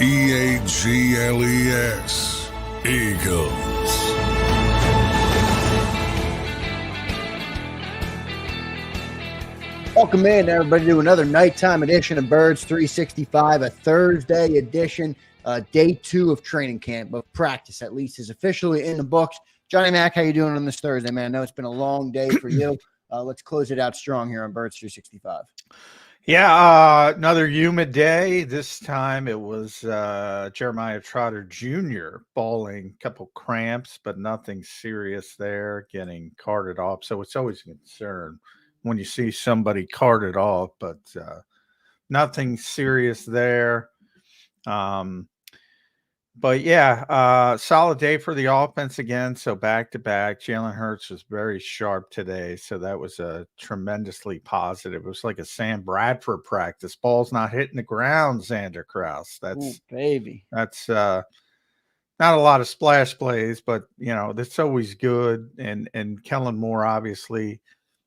Eagles. Eagles. Welcome in, everybody, to another nighttime edition of Birds 365, a Thursday edition, day 2 of training camp, of practice at least, is officially in the books. Johnny Mac, how you doing on this Thursday, man? I know it's been a long day for you. Let's close it out strong here on Birds 365. Yeah, another humid day. This time it was Jeremiah Trotter Jr. balling, couple cramps, but nothing serious there, getting carted off. So it's always a concern when you see somebody carted off, but nothing serious there. But yeah, solid day for the offense again. So back to back, Jalen Hurts was very sharp today. So that was a tremendously positive. It was like a Sam Bradford practice. Ball's not hitting the ground, Zander, Krause. That's baby. That's not a lot of splash plays, but you know, that's always good. And Kellen Moore obviously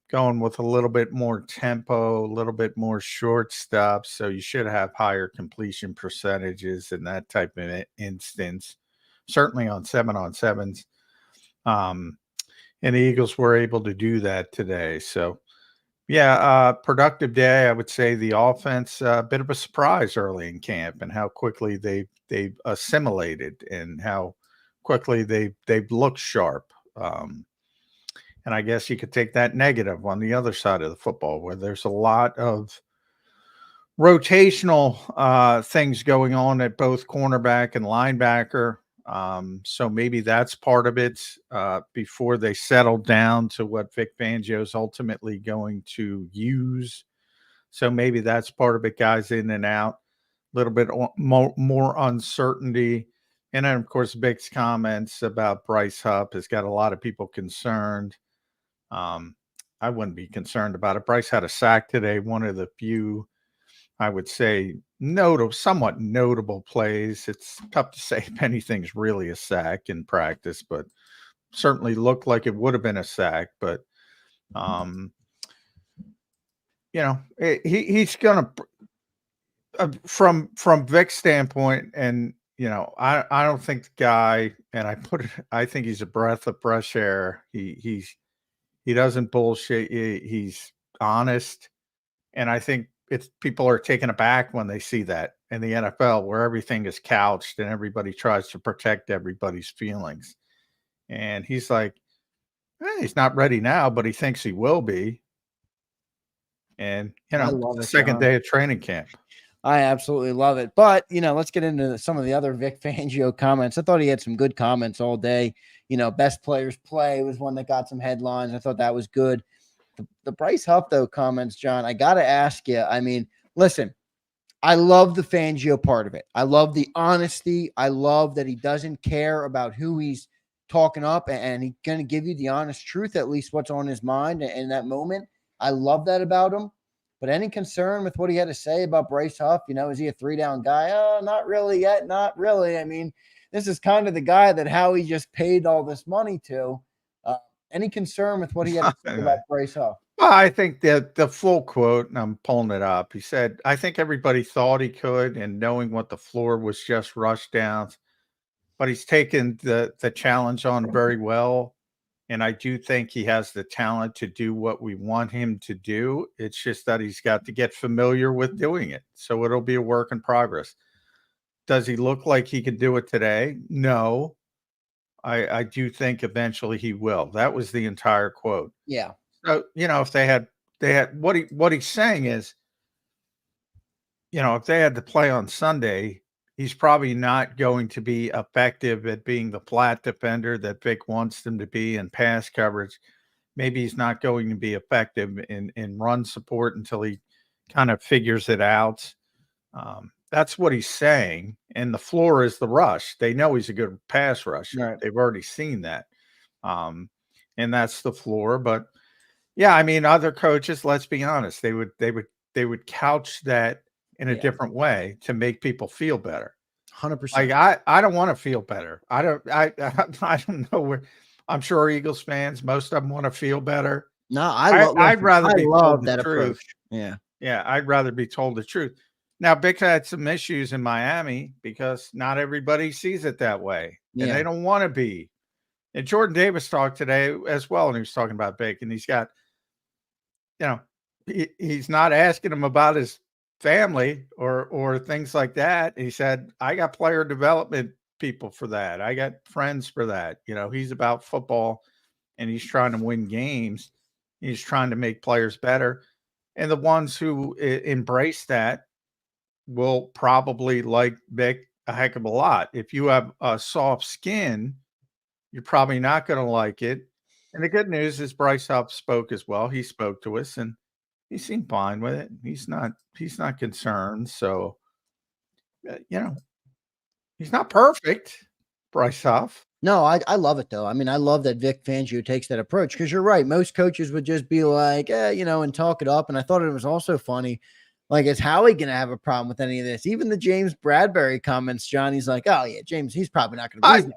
going with a little bit more tempo, a little bit more short stops. So you should have higher completion percentages in that type of instance, certainly on 7-on-7s. And the Eagles were able to do that today. So, yeah, productive day. I would say the offense, a bit of a surprise early in camp and how quickly they've assimilated and how quickly they've looked sharp. And I guess you could take that negative on the other side of the football, where there's a lot of rotational things going on at both cornerback and linebacker. So maybe that's part of it before they settle down to what Vic Fangio is ultimately going to use. So maybe that's part of it, guys in and out, a little bit more uncertainty. And then, of course, Vic's comments about Bryce Huff has got a lot of people concerned. I wouldn't be concerned about it. Bryce had a sack today, one of the few, I would say, somewhat notable plays. It's tough to say if anything's really a sack in practice, but certainly looked like it would have been a sack. But, you know, he's going to, from Vic's standpoint, and, you know, I don't think the guy, and I think he's a breath of fresh air. He doesn't bullshit. He's honest. And I think people are taken aback when they see that in the NFL, where everything is couched and everybody tries to protect everybody's feelings. And he's like, he's not ready now, but he thinks he will be. And, you know, the second day of training camp. I absolutely love it. But, you know, let's get into some of the other Vic Fangio comments. I thought he had some good comments all day. You know, best players play was one that got some headlines. I thought that was good. The Bryce Huff, though, comments, John, I got to ask you. I mean, listen, I love the Fangio part of it. I love the honesty. I love that he doesn't care about who he's talking up, and he's going to give you the honest truth, at least what's on his mind in that moment. I love that about him. But any concern with what he had to say about Bryce Huff? You know, is he a 3-down guy? Oh, not really yet. Not really. I mean, this is kind of the guy that Howie just paid all this money to. Any concern with what he had to say about Bryce Huff? Well, I think that the full quote, and I'm pulling it up, he said, I think everybody thought he could, and knowing what the floor was just rush downs, but he's taken the challenge on very well. And I do think he has the talent to do what we want him to do. It's just that he's got to get familiar with doing it. So it'll be a work in progress. Does he look like he can do it today? No. I do think eventually he will. That was the entire quote. Yeah. So, you know, if they had what he's saying is, you know, if they had to play on Sunday, he's probably not going to be effective at being the flat defender that Vic wants him to be in pass coverage. Maybe he's not going to be effective in run support until he kind of figures it out. That's what he's saying. And the floor is the rush. They know he's a good pass rusher. Right. They've already seen that. And that's the floor. But yeah, I mean, other coaches, let's be honest, they would couch that in a different way to make people feel better. 100%. Like I don't want to feel better. I don't know where. I'm sure Eagles fans, most of them want to feel better. No, I'd rather be told the truth. Approach. Yeah. Yeah, I'd rather be told the truth. Now, Vic had some issues in Miami because not everybody sees it that way, and they Yeah. don't want to be. And Jordan Davis talked today as well, and he was talking about Vic, and he's got, he's not asking him about his family or things like that. He said, "I got player development people for that. I got friends for that." He's about football, and he's trying to win games. He's trying to make players better, and the ones who embrace that will probably like Vic a heck of a lot. If you have a soft skin, you're probably not going to like it. And the good news is Bryce Huff spoke as well. He spoke to us and he seemed fine with it. He's not concerned. So, you know, he's not perfect, Bryce Huff. No, I love it though. I mean, I love that Vic Fangio takes that approach because you're right. Most coaches would just be like, and talk it up. And I thought it was also funny. Like, is Howie going to have a problem with any of this? Even the James Bradbury comments, Johnny's like, oh, yeah, James, he's probably not going to be.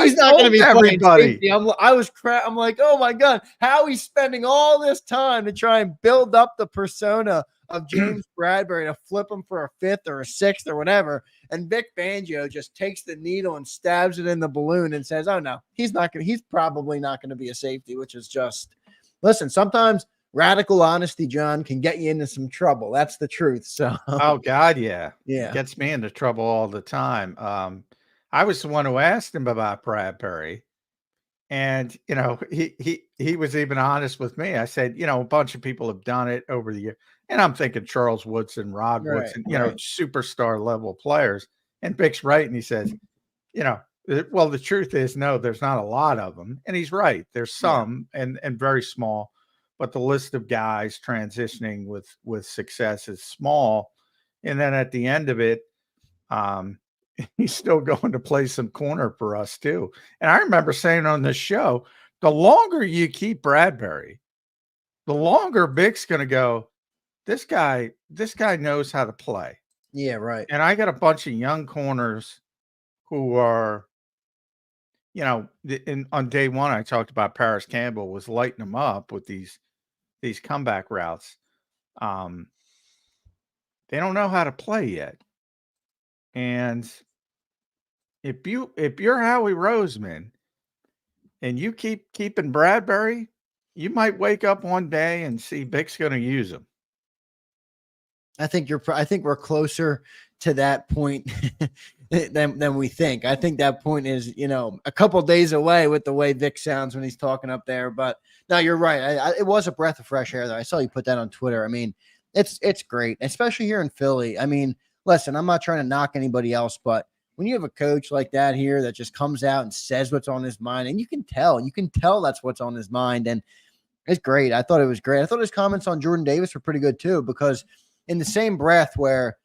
He's not going to be everybody. safety. I'm like, oh my God, Howie's spending all this time to try and build up the persona of James Bradbury to flip him for a fifth or a sixth or whatever. And Vic Fangio just takes the needle and stabs it in the balloon and says, oh no, he's probably not going to be a safety, which is just, listen, sometimes radical honesty, John, can get you into some trouble. That's the truth. So, Oh God, yeah. yeah. It gets me into trouble all the time. I was the one who asked him about Bradbury. And, he was even honest with me. I said, a bunch of people have done it over the year. And I'm thinking Charles Woodson, Rod Woodson, superstar level players. And Vic's right. And he says, well, the truth is, no, there's not a lot of them. And he's right. There's some and very small, but the list of guys transitioning with success is small. And then at the end of it, he's still going to play some corner for us too. And I remember saying on this show, the longer you keep Bradbury, the longer Vic's going to go, this guy knows how to play. Yeah, right. And I got a bunch of young corners who are, on day one, I talked about Paris Campbell was lighting them up with these comeback routes. They don't know how to play yet. And if you're Howie Roseman and you keep keeping Bradbury, you might wake up one day and see Vic's going to use him. I think we're closer to that point than we think. I think that point is, a couple days away with the way Vic sounds when he's talking up there. But no, you're right. It was a breath of fresh air, though. I saw you put that on Twitter. I mean, it's great, especially here in Philly. I mean, listen, I'm not trying to knock anybody else, but when you have a coach like that here that just comes out and says what's on his mind, and you can tell that's what's on his mind, and it's great. I thought it was great. I thought his comments on Jordan Davis were pretty good too, because in the same breath where,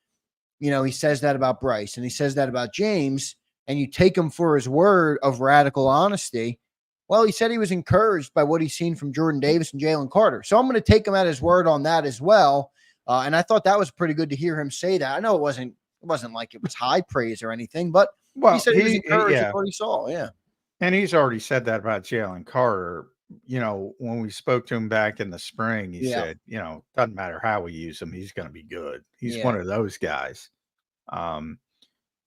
he says that about Bryce and he says that about James, and you take him for his word of radical honesty. Well, he said he was encouraged by what he's seen from Jordan Davis and Jalen Carter. So I'm going to take him at his word on that as well. And I thought that was pretty good to hear him say that. I know it wasn't like it was high praise or anything, but he said he was encouraged with what he saw. Yeah. And he's already said that about Jalen Carter. When we spoke to him back in the spring, he said, doesn't matter how we use him, he's going to be good. He's one of those guys.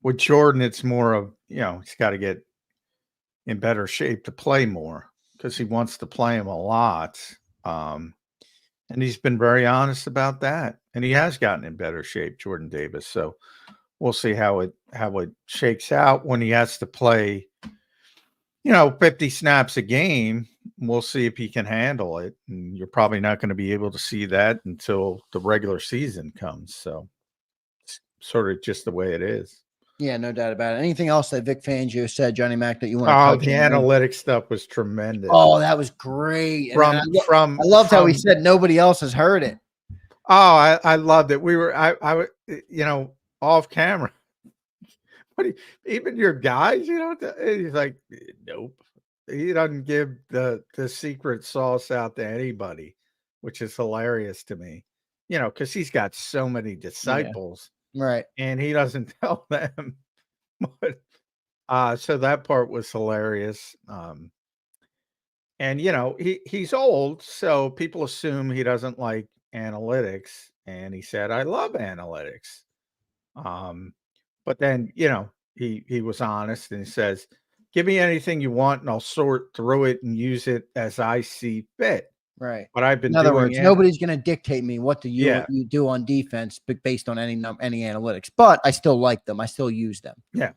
With Jordan, it's more of, he's got to get in better shape to play more because he wants to play him a lot. And he's been very honest about that. And he has gotten in better shape, Jordan Davis. So we'll see how it shakes out when he has to play, 50 snaps a game. We'll see if he can handle it. And you're probably not going to be able to see that until the regular season comes. So it's sort of just the way it is. Yeah, no doubt about it. Anything else that Vic Fangio said, Johnny Mac, that you want to touch the analytics stuff was tremendous. Oh, that was great. I loved how he said nobody else has heard it. Oh, I loved it. We were, off camera. Even your guys, he's like, nope. He doesn't give the secret sauce out to anybody, which is hilarious to me, because he's got so many disciples. Yeah. Right. And he doesn't tell them. But, so that part was hilarious. And, he's old, so people assume he doesn't like analytics. And he said, I love analytics. But then, he was honest and he says, give me anything you want and I'll sort through it and use it as I see fit. Right. But I've been In other doing words, it. nobody's going to dictate me what to Yeah. you do on defense based on any analytics, but I still like them. I still use them. Yeah.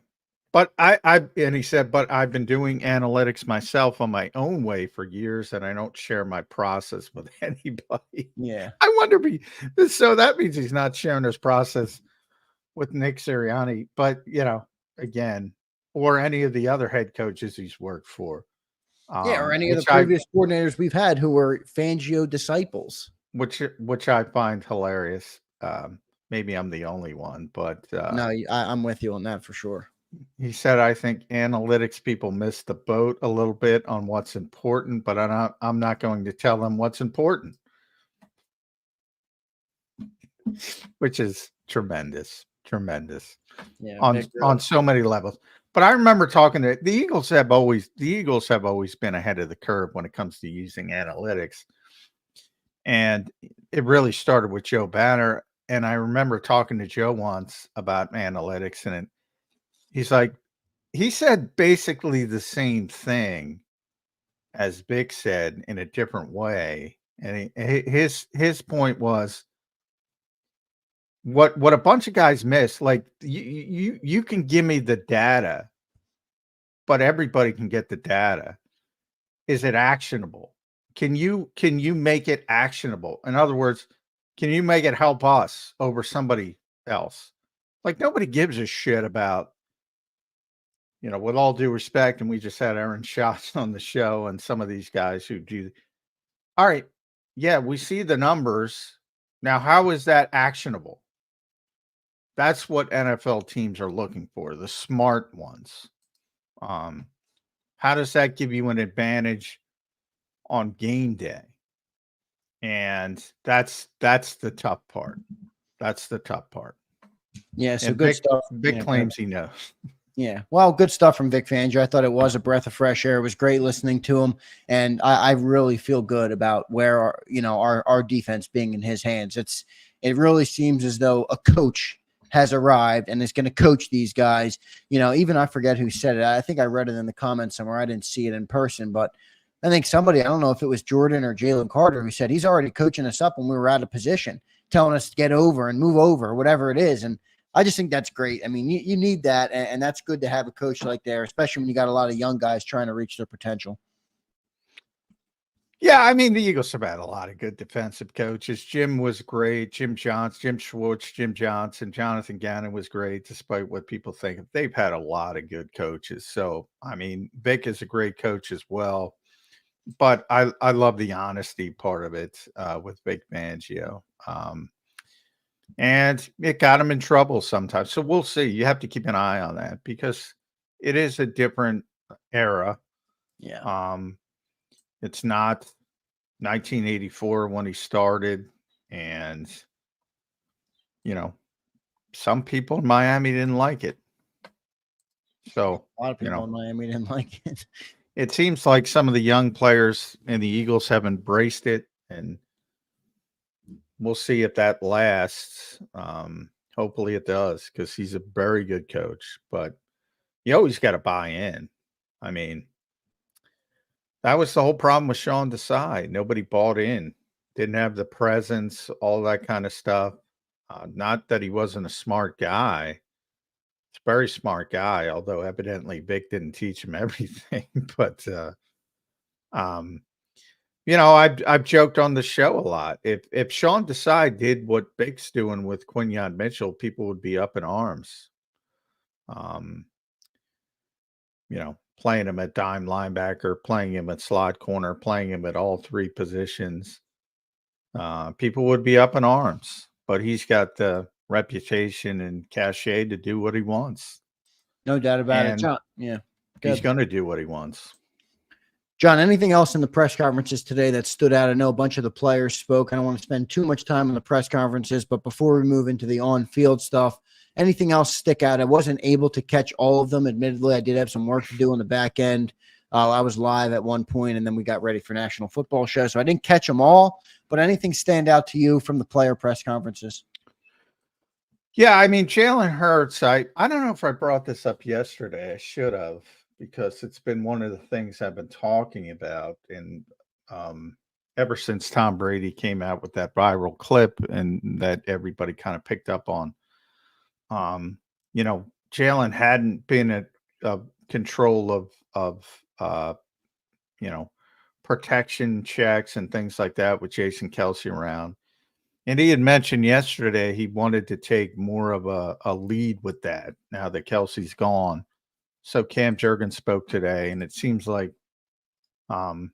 But and he said, but I've been doing analytics myself on my own way for years, and I don't share my process with anybody. Yeah. I wonder, so that means he's not sharing his process with Nick Sirianni, but again, or any of the other head coaches he's worked for. Yeah, or any of the previous coordinators we've had who were Fangio disciples. Which I find hilarious. Maybe I'm the only one, but no, I'm with you on that for sure. He said, I think analytics people miss the boat a little bit on what's important, but I'm not going to tell them what's important. Which is tremendous. Yeah, on so many levels. But I remember talking to the Eagles have always been ahead of the curve when it comes to using analytics. And it really started with Joe Banner. And I remember talking to Joe once about analytics, and he's like, he said basically the same thing as Vic said in a different way. And his point was, what a bunch of guys miss, like you can give me the data, but everybody can get the data. Is it actionable? Can you make it actionable? In other words, can you make it help us over somebody else? Like, nobody gives a shit about, with all due respect, and we just had Aaron Schatz on the show and some of these guys who do. All right. Yeah, we see the numbers. Now, how is that actionable? That's what NFL teams are looking for, the smart ones. How does that give you an advantage on game day? And that's the tough part. That's the tough part. Yeah, so good stuff. Vic claims he knows. Yeah, well, good stuff from Vic Fangio. I thought it was a breath of fresh air. It was great listening to him, and I really feel good about where our defense being in his hands. It really seems as though a coach has arrived and is going to coach these guys. Even I forget who said it. I think I read it in the comments somewhere. I didn't see it in person, but I think somebody, I don't know if it was Jordan or Jalen Carter, who said he's already coaching us up when we were out of position, telling us to get over and move over, whatever it is. And I just think that's great. I mean, you need that, and that's good to have a coach like there, especially when you got a lot of young guys trying to reach their potential. Yeah, I mean, the Eagles have had a lot of good defensive coaches. Jim was great. Jim Schwartz, Jim Johnson, Jonathan Gannon was great, despite what people think. They've had a lot of good coaches. So, I mean, Vic is a great coach as well. But I love the honesty part of it with Vic Fangio. And it got him in trouble sometimes. So we'll see. You have to keep an eye on that because it is a different era. Yeah. It's not 1984 when he started. And, some people in Miami didn't like it. So a lot of people in Miami didn't like it. It seems like some of the young players in the Eagles have embraced it, and we'll see if that lasts. Hopefully it does, because he's a very good coach, but you always got to buy in. I mean, that was the whole problem with Sean Desai. Nobody bought in, didn't have the presence, all that kind of stuff. Not that he wasn't a smart guy. He's a very smart guy, although evidently Vic didn't teach him everything. But, I've joked on the show a lot. If Sean Desai did what Vic's doing with Quinyon Mitchell, people would be up in arms. Playing him at dime linebacker, playing him at slot corner, playing him at all three positions. People would be up in arms. But he's got the reputation and cachet to do what he wants. No doubt about it, John. Yeah, good. He's going to do what he wants. John, anything else in the press conferences today that stood out? I know a bunch of the players spoke. I don't want to spend too much time on the press conferences, but before we move into the on-field stuff, anything else stick out? I wasn't able to catch all of them. Admittedly, I did have some work to do on the back end. I was live at one point, and then we got ready for National Football Show, so I didn't catch them all. But anything stand out to you from the player press conferences? Yeah, I mean, Jalen Hurts, I don't know if I brought this up yesterday. I should have, because it's been one of the things I've been talking about. And ever since Tom Brady came out with that viral clip and that everybody kind of picked up on, um, Jalen hadn't been at control of you know, protection checks and things like that with Jason Kelsey around. And he had mentioned yesterday he wanted to take more of a lead with that now that Kelsey's gone. So Cam Jurgens spoke today, and it seems like, um,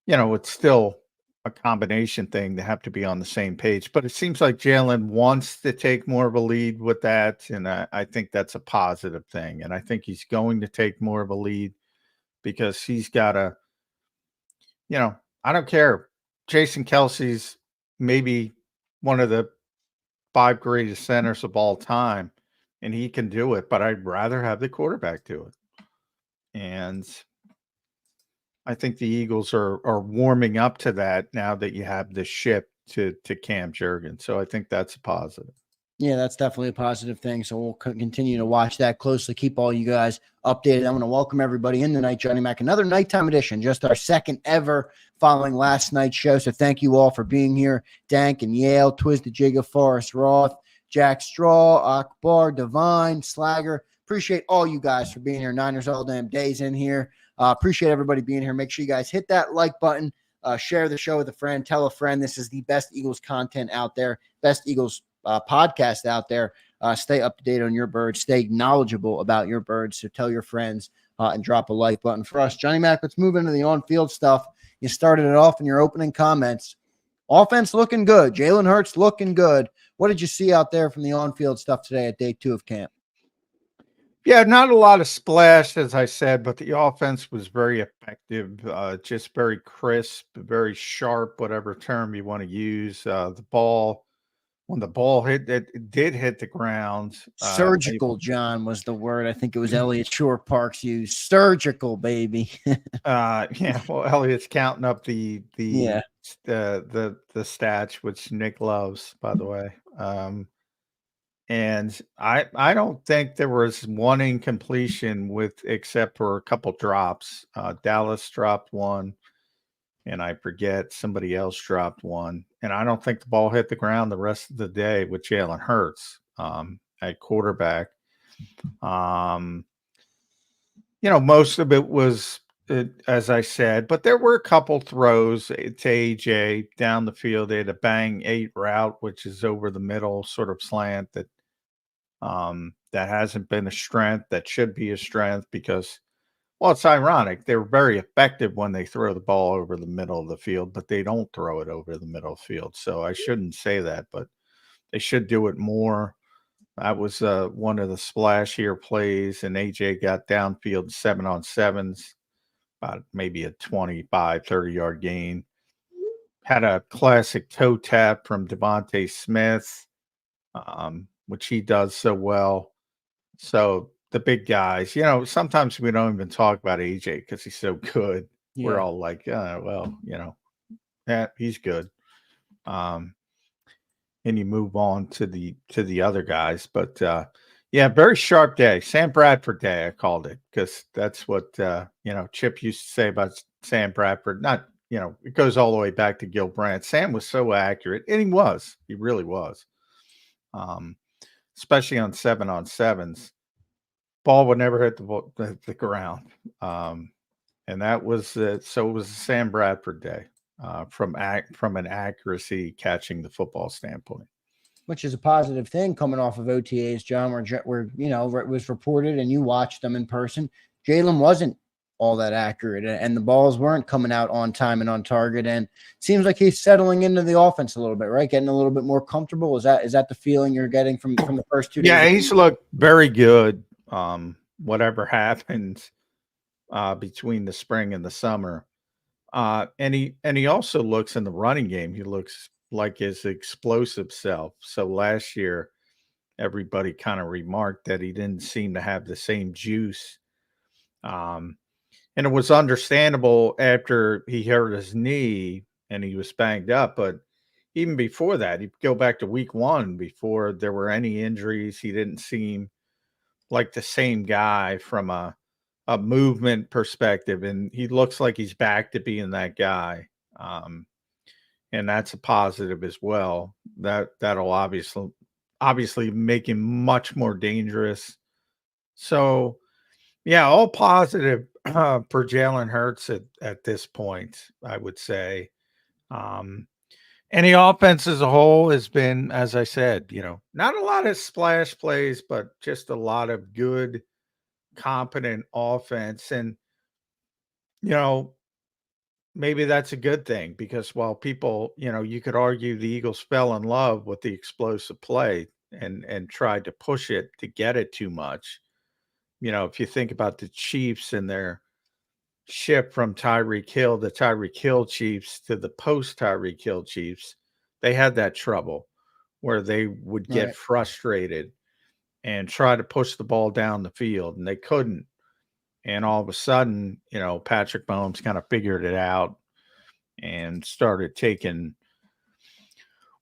it's still a combination thing. They have to be on the same page, but it seems like Jalen wants to take more of a lead with that. And I think that's a positive thing. And I think he's going to take more of a lead because he's got to, I don't care. Jason Kelsey's maybe one of the 5 greatest centers of all time, and he can do it, but I'd rather have the quarterback do it. And I think the Eagles are warming up to that now that you have the ship to Cam Jurgens. So I think that's a positive. Yeah, that's definitely a positive thing. So we'll continue to watch that closely. Keep all you guys updated. I want to welcome everybody in tonight, Johnny Mac. Another nighttime edition, just our second ever following last night's show. So thank you all for being here. Dank and Yale, Twiz the Jigga, Forrest Roth, Jack Straw, Akbar, Divine, Slagger. Appreciate all you guys for being here. Niners all damn days in here. Appreciate everybody being here. Make sure you guys hit that like button. Share the show with a friend. Tell a friend. This is the best Eagles content out there. Best Eagles podcast out there. Stay up to date on your birds. Stay knowledgeable about your birds. So tell your friends and drop a like button for us. Johnny Mac, let's move into the on-field stuff. You started it off in your opening comments. Offense looking good. Jalen Hurts looking good. What did you see out there from the on-field stuff today at day 2 of camp? Yeah, not a lot of splash, as I said, but the offense was very effective, just very crisp, very sharp, whatever term you want to use. The ball, when the ball it did hit the ground. Surgical, John, was the word. I think it was Elliott Shore Parks used. Surgical, baby. Yeah, well, Elliott's counting up the Yeah. stats, which Nick loves, by the way. And I don't think there was one incompletion except for a couple drops. Dallas dropped one, and I forget somebody else dropped one. And I don't think the ball hit the ground the rest of the day with Jalen Hurts at quarterback. Most of it was, as I said, but there were a couple throws to AJ down the field. They had a bang 8 route, which is over the middle sort of slant that hasn't been a strength. That should be a strength because, well, it's ironic. They're very effective when they throw the ball over the middle of the field, but they don't throw it over the middle of the field. So I shouldn't say that, but they should do it more. That was one of the splashier plays, and AJ got downfield 7-on-7s, about maybe a 25, 30-yard gain. Had a classic toe tap from Devontae Smith, which he does so well. So the big guys, sometimes we don't even talk about AJ because he's so good. Yeah. We're all like, he's good. And you move on to the other guys. But very sharp day. Sam Bradford day, I called it, because that's what Chip used to say about Sam Bradford. Not, it goes all the way back to Gil Brandt. Sam was so accurate, and he really was. Especially on 7-on-7s. Ball would never hit the ground. And that was so it was a Sam Bradford day. From an accuracy catching the football standpoint, which is a positive thing coming off of OTAs, John, where it was reported and you watched them in person. Jalen wasn't all that accurate, and the balls weren't coming out on time and on target. And it seems like he's settling into the offense a little bit, right? Getting a little bit more comfortable. Is that the feeling you're getting from the first 2 days? Yeah, he's looked very good. Whatever happens between the spring and the summer. And he also looks in the running game. He looks like his explosive self. So last year, everybody kind of remarked that he didn't seem to have the same juice. And it was understandable after he hurt his knee and he was banged up, but even before that, you go back to week 1 before there were any injuries. He didn't seem like the same guy from a movement perspective, and he looks like he's back to being that guy. And that's a positive as well. That'll obviously make him much more dangerous. So, yeah, all positive for Jalen Hurts at this point, I would say. And the offense as a whole has been, as I said, not a lot of splash plays, but just a lot of good, competent offense. And, maybe that's a good thing, because while people, you could argue the Eagles fell in love with the explosive play and tried to push it to get it too much. If you think about the Chiefs and their shift from Tyreek Hill, the Tyreek Hill Chiefs, to the post Tyreek Hill Chiefs, they had that trouble where they would get frustrated and try to push the ball down the field, and they couldn't. And all of a sudden, Patrick Mahomes kind of figured it out and started taking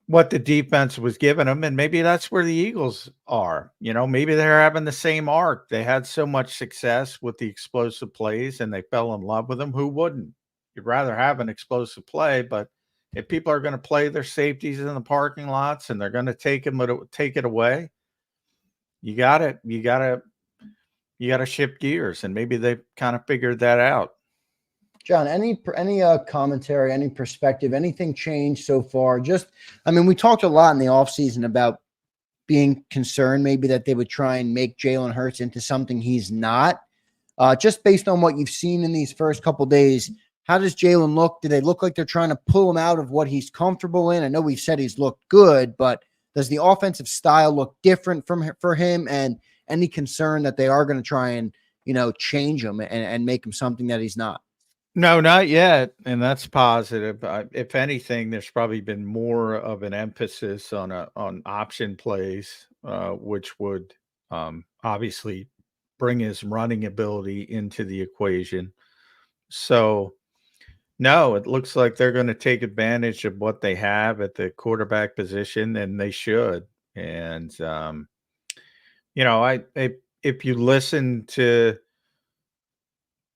what the defense was giving them. And maybe that's where the Eagles are. Maybe they're having the same arc. They had so much success with the explosive plays and they fell in love with them. Who wouldn't? You'd rather have an explosive play, but if people are going to play their safeties in the parking lots and they're going to take it away, you got to shift gears. And maybe they've kind of figured that out. John, any commentary, any perspective, anything changed so far? We talked a lot in the offseason about being concerned maybe that they would try and make Jalen Hurts into something he's not. Just based on what you've seen in these first couple days, how does Jalen look? Do they look like they're trying to pull him out of what he's comfortable in? I know we've said he's looked good, but does the offensive style look different for him? And any concern that they are going to try and, change him and make him something that he's not? No, not yet. And that's positive. If anything, there's probably been more of an emphasis on option plays, which would obviously bring his running ability into the equation. So, no, it looks like they're going to take advantage of what they have at the quarterback position, and they should. And, if you listen to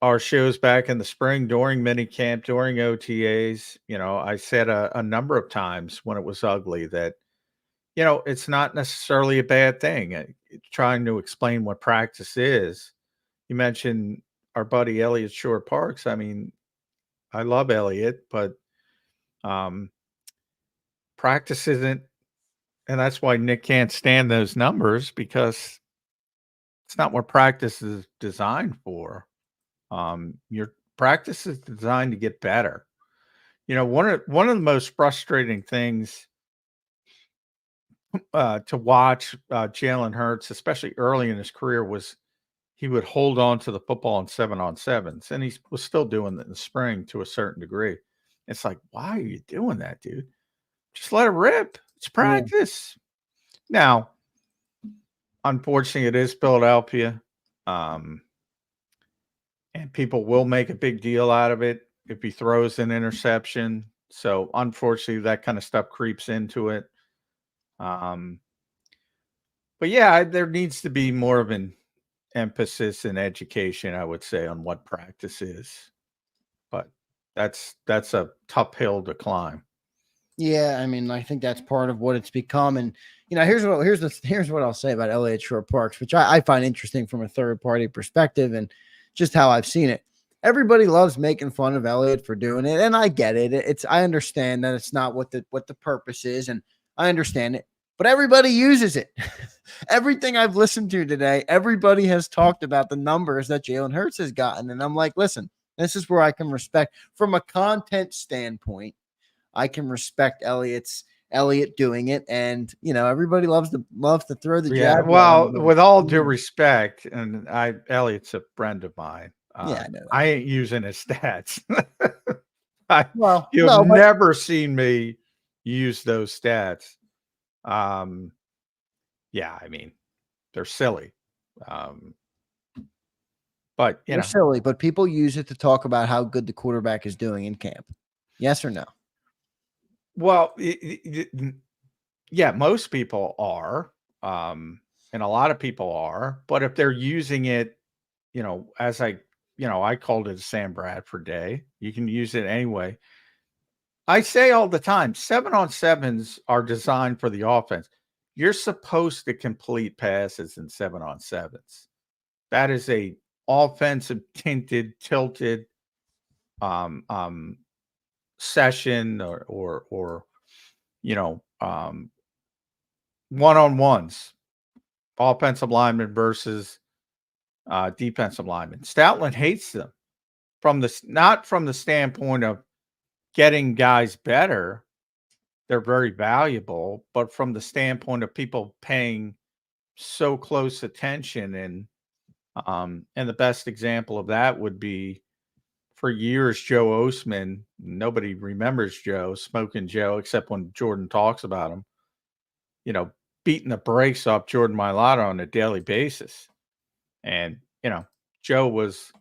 our shows back in the spring during minicamp, during OTAs, I said a number of times when it was ugly that, it's not necessarily a bad thing. Trying to explain what practice is. You mentioned our buddy Elliott Shore-Parks. I love Elliott, but practice isn't, and that's why Nick can't stand those numbers, because it's not what practice is designed for. Your practice is designed to get better. One of the most frustrating things to watch Jalen Hurts, especially early in his career, was he would hold on to the football in 7-on-7s, and he was still doing that in the spring to a certain degree. It's like, why are you doing that, dude? Just let it rip. It's practice. Yeah. Now, unfortunately, it is Philadelphia. And people will make a big deal out of it if he throws an interception. So, unfortunately, that kind of stuff creeps into it. But yeah, there needs to be more of an emphasis and education, I would say, on what practice is. But that's a tough hill to climb. Yeah, I think that's part of what it's become. And here's what I'll say about Elliott Shore-Parks, which I find interesting from a third party perspective and just how I've seen it. Everybody loves making fun of Elliott for doing it, and I get it. I understand that it's not what the purpose is, and I understand it. But everybody uses it. Everything I've listened to today, everybody has talked about the numbers that Jalen Hurts has gotten, and I'm like, listen, this is where I can respect from a content standpoint. I can respect Elliott doing it, and everybody loves to throw the jab. Well, with all due respect, and Elliott's a friend of mine. I know. I ain't using his stats. You've never seen me use those stats. Yeah, they're silly. But they're silly, but people use it to talk about how good the quarterback is doing in camp. Yes or no? Well, yeah, most people are, and a lot of people are. But if they're using it, as I called it a Sam Bradford day. You can use it anyway. I say all the time, 7-on-7s are designed for the offense. You're supposed to complete passes in 7-on-7s. That is a offensive tinted, tilted session or one-on-ones, offensive lineman versus defensive lineman. Stoutland hates them not from the standpoint of getting guys better. They're very valuable, but from the standpoint of people paying so close attention. And the best example of that would be, for years, Joe Osman. Nobody remembers Smoking Joe, except when Jordan talks about him, beating the brakes off Jordan Mailata on a daily basis. And, Joe was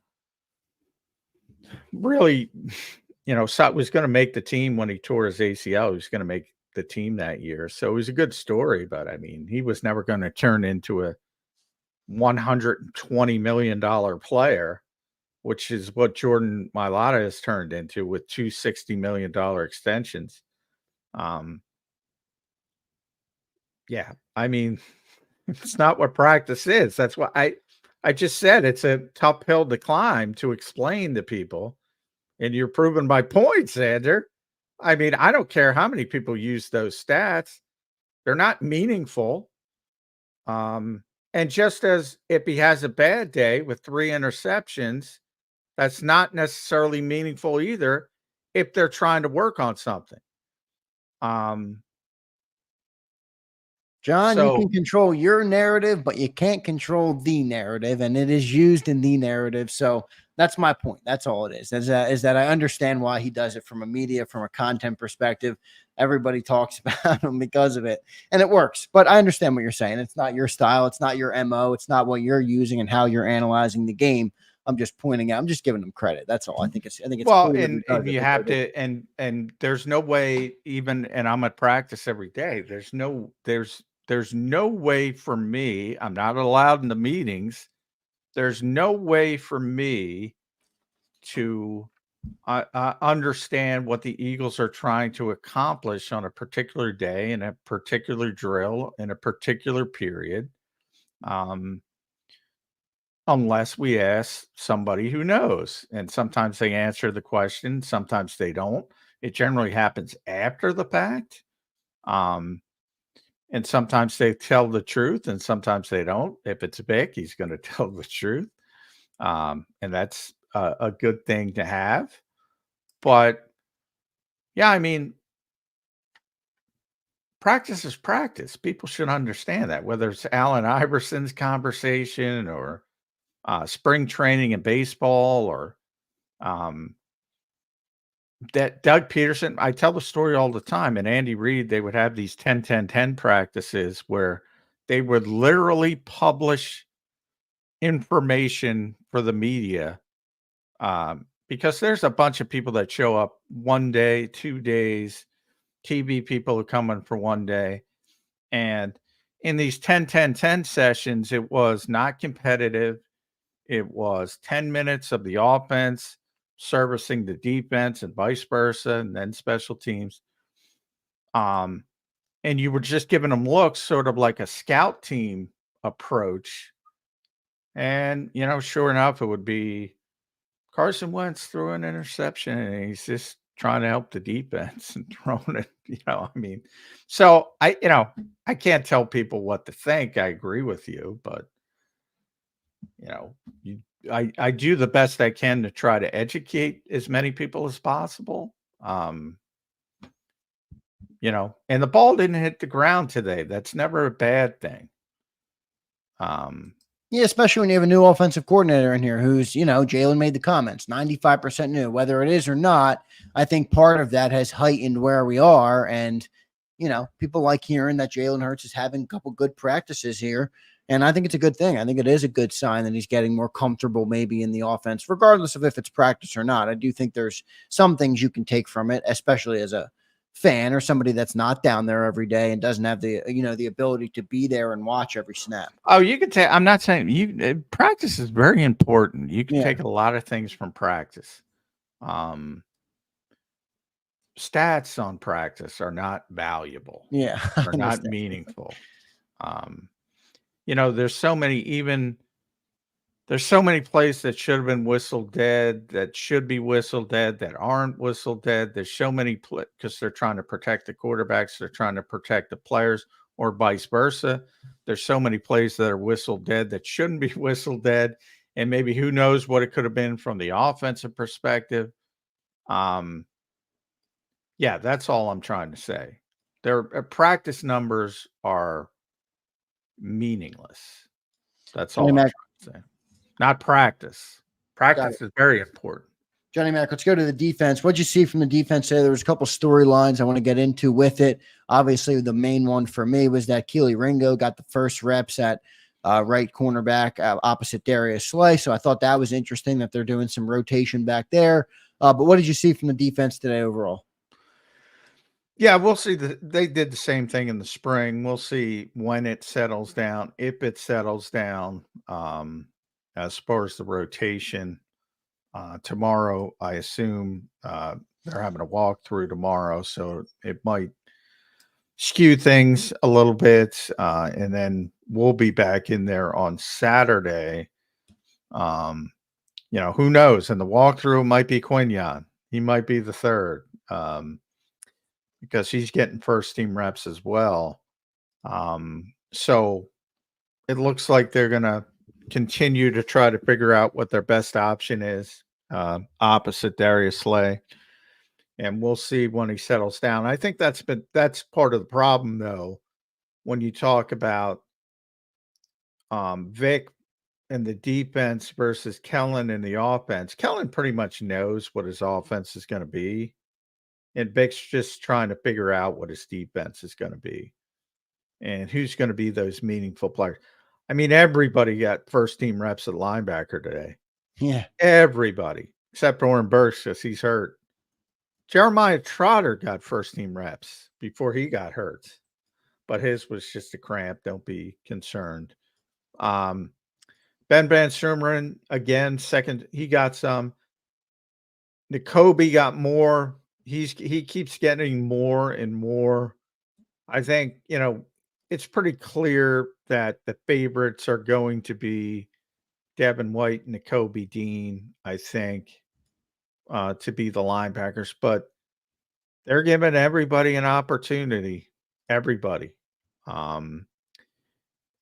really, was going to make the team when he tore his ACL. He was going to make the team that year. So it was a good story, but I mean, he was never going to turn into a $120 million player, which is what Jordan Mailata has turned into with two $60 million extensions. Yeah, I mean, it's not what practice is. That's why I just said it's a tough hill to climb to explain to people. And you're proven by points, Zander. I mean, I don't care how many people use those stats. They're not meaningful. And just as if he has a bad day with 3 interceptions, that's not necessarily meaningful either if they're trying to work on something. John, you can control your narrative, but you can't control the narrative, and it is used in the narrative. So that's my point. That's all it is. Is that I understand why he does it from a media, from a content perspective. Everybody talks about him because of it, and it works. But I understand what you're saying. It's not your style. It's not your MO. It's not what you're using and how you're analyzing the game. I'm just pointing out. I'm just giving them credit. That's all. I think it's well, cool and you have to, and there's no way even, and I'm at practice every day. There's no way for me. I'm not allowed in the meetings. There's no way for me to understand what the Eagles are trying to accomplish on a particular day, in a particular drill, in a particular period, unless we ask somebody who knows. And sometimes they answer the question, sometimes they don't. It generally happens after the fact. And sometimes they tell the truth and sometimes they don't. If it's Vic, he's going to tell the truth. And that's a good thing to have. But yeah, I mean, practice is practice. People should understand that, whether it's Allen Iverson's conversation or spring training in baseball or that Doug Peterson. I tell the story all the time, and Andy Reid, they would have these 10-10-10 practices where they would literally publish information for the media, because there's a bunch of people that show up one day, 2 days, TV people are coming for one day. And in these 10-10-10 sessions, it was not competitive. It was 10 minutes of the offense servicing the defense and vice versa, and then special teams. And you were just giving them looks, sort of like a scout team approach. And, sure enough, it would be Carson Wentz threw an interception and he's just trying to help the defense and throwing it, I mean, so I can't tell people what to think. I agree with you, but I do the best I can to try to educate as many people as possible. And the ball didn't hit the ground today. That's never a bad thing. Yeah, especially when you have a new offensive coordinator in here who's, Jalen made the comments, 95% new, whether it is or not. I think part of that has heightened where we are. And, people like hearing that Jalen Hurts is having a couple good practices here. And I think it's a good thing. I think it is a good sign that he's getting more comfortable maybe in the offense, regardless of if it's practice or not. I do think there's some things you can take from it, especially as a fan or somebody that's not down there every day and doesn't have the, the ability to be there and watch every snap. Oh, you can take. I'm not saying practice is very important. You can Yeah. take a lot of things from practice. Stats on practice are not valuable. Yeah. I Are not understand. meaningful. There's so many there's so many plays that should have been whistled dead, that should be whistled dead, that aren't whistled dead. There's so many because they're trying to protect the quarterbacks, they're trying to protect the players, or vice versa. There's so many plays that are whistled dead that shouldn't be whistled dead, and maybe who knows what it could have been from the offensive perspective. Yeah, that's all I'm trying to say. Their practice numbers are meaningless. That's all Johnny I'm Mac, trying to say. Not practice. Practice is very important. Johnny Mac, let's go to the defense. What'd you see from the defense today? There was a couple storylines I want to get into with it. Obviously, the main one for me was that Keely Ringo got the first reps at right cornerback opposite Darius Slay. So I thought that was interesting that they're doing some rotation back there. But what did you see from the defense today overall? Yeah, we'll see. They did the same thing in the spring. We'll see when it settles down, if it settles down. As far as the rotation, tomorrow, I assume they're having a walkthrough tomorrow, so it might skew things a little bit. And then we'll be back in there on Saturday. Who knows? And the walkthrough might be Quinyon. He might be the third. Because he's getting first team reps as well. So it looks like they're going to continue to try to figure out what their best option is opposite Darius Slay. And we'll see when he settles down. I think that's part of the problem, though, when you talk about Vic and the defense versus Kellen in the offense. Kellen pretty much knows what his offense is going to be. And Vic's just trying to figure out what his defense is going to be and who's going to be those meaningful players. I mean, everybody got first team reps at linebacker today. Yeah. Everybody, except Oren Burks because he's hurt. Jeremiah Trotter got first team reps before he got hurt, but his was just a cramp. Don't be concerned. Ben Van Sumeren, again, second, he got some. N'Kobe got more. He keeps getting more and more. I think, it's pretty clear that the favorites are going to be Devin White and N'Kobe Dean, I think, to be the linebackers. But they're giving everybody an opportunity. Everybody. And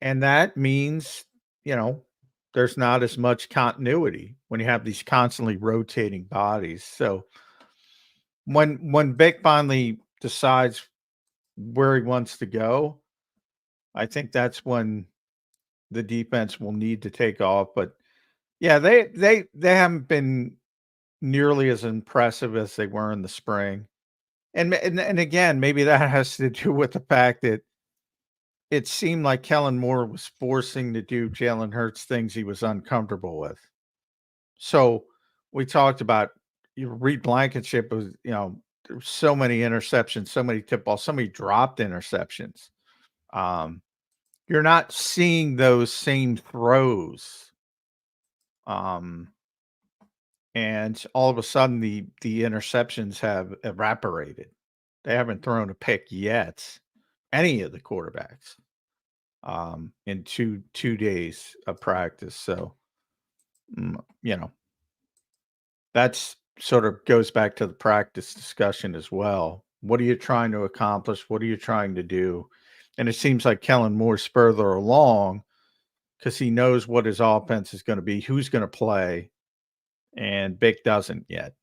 that means, there's not as much continuity when you have these constantly rotating bodies. So when Vic finally decides where he wants to go, I think that's when the defense will need to take off. But yeah, they haven't been nearly as impressive as they were in the spring. And again, maybe that has to do with the fact that it seemed like Kellen Moore was forcing to do Jalen Hurts things he was uncomfortable with. So we talked about Reed Blankenship was, there's so many interceptions, so many tip balls, so many dropped interceptions. You're not seeing those same throws. And all of a sudden the interceptions have evaporated. They haven't thrown a pick yet, any of the quarterbacks, in two days of practice. So, that's sort of goes back to the practice discussion as well. What are you trying to accomplish? What are you trying to do? And it seems like Kellen Moore's further along because he knows what his offense is going to be, who's going to play, and Vic doesn't yet.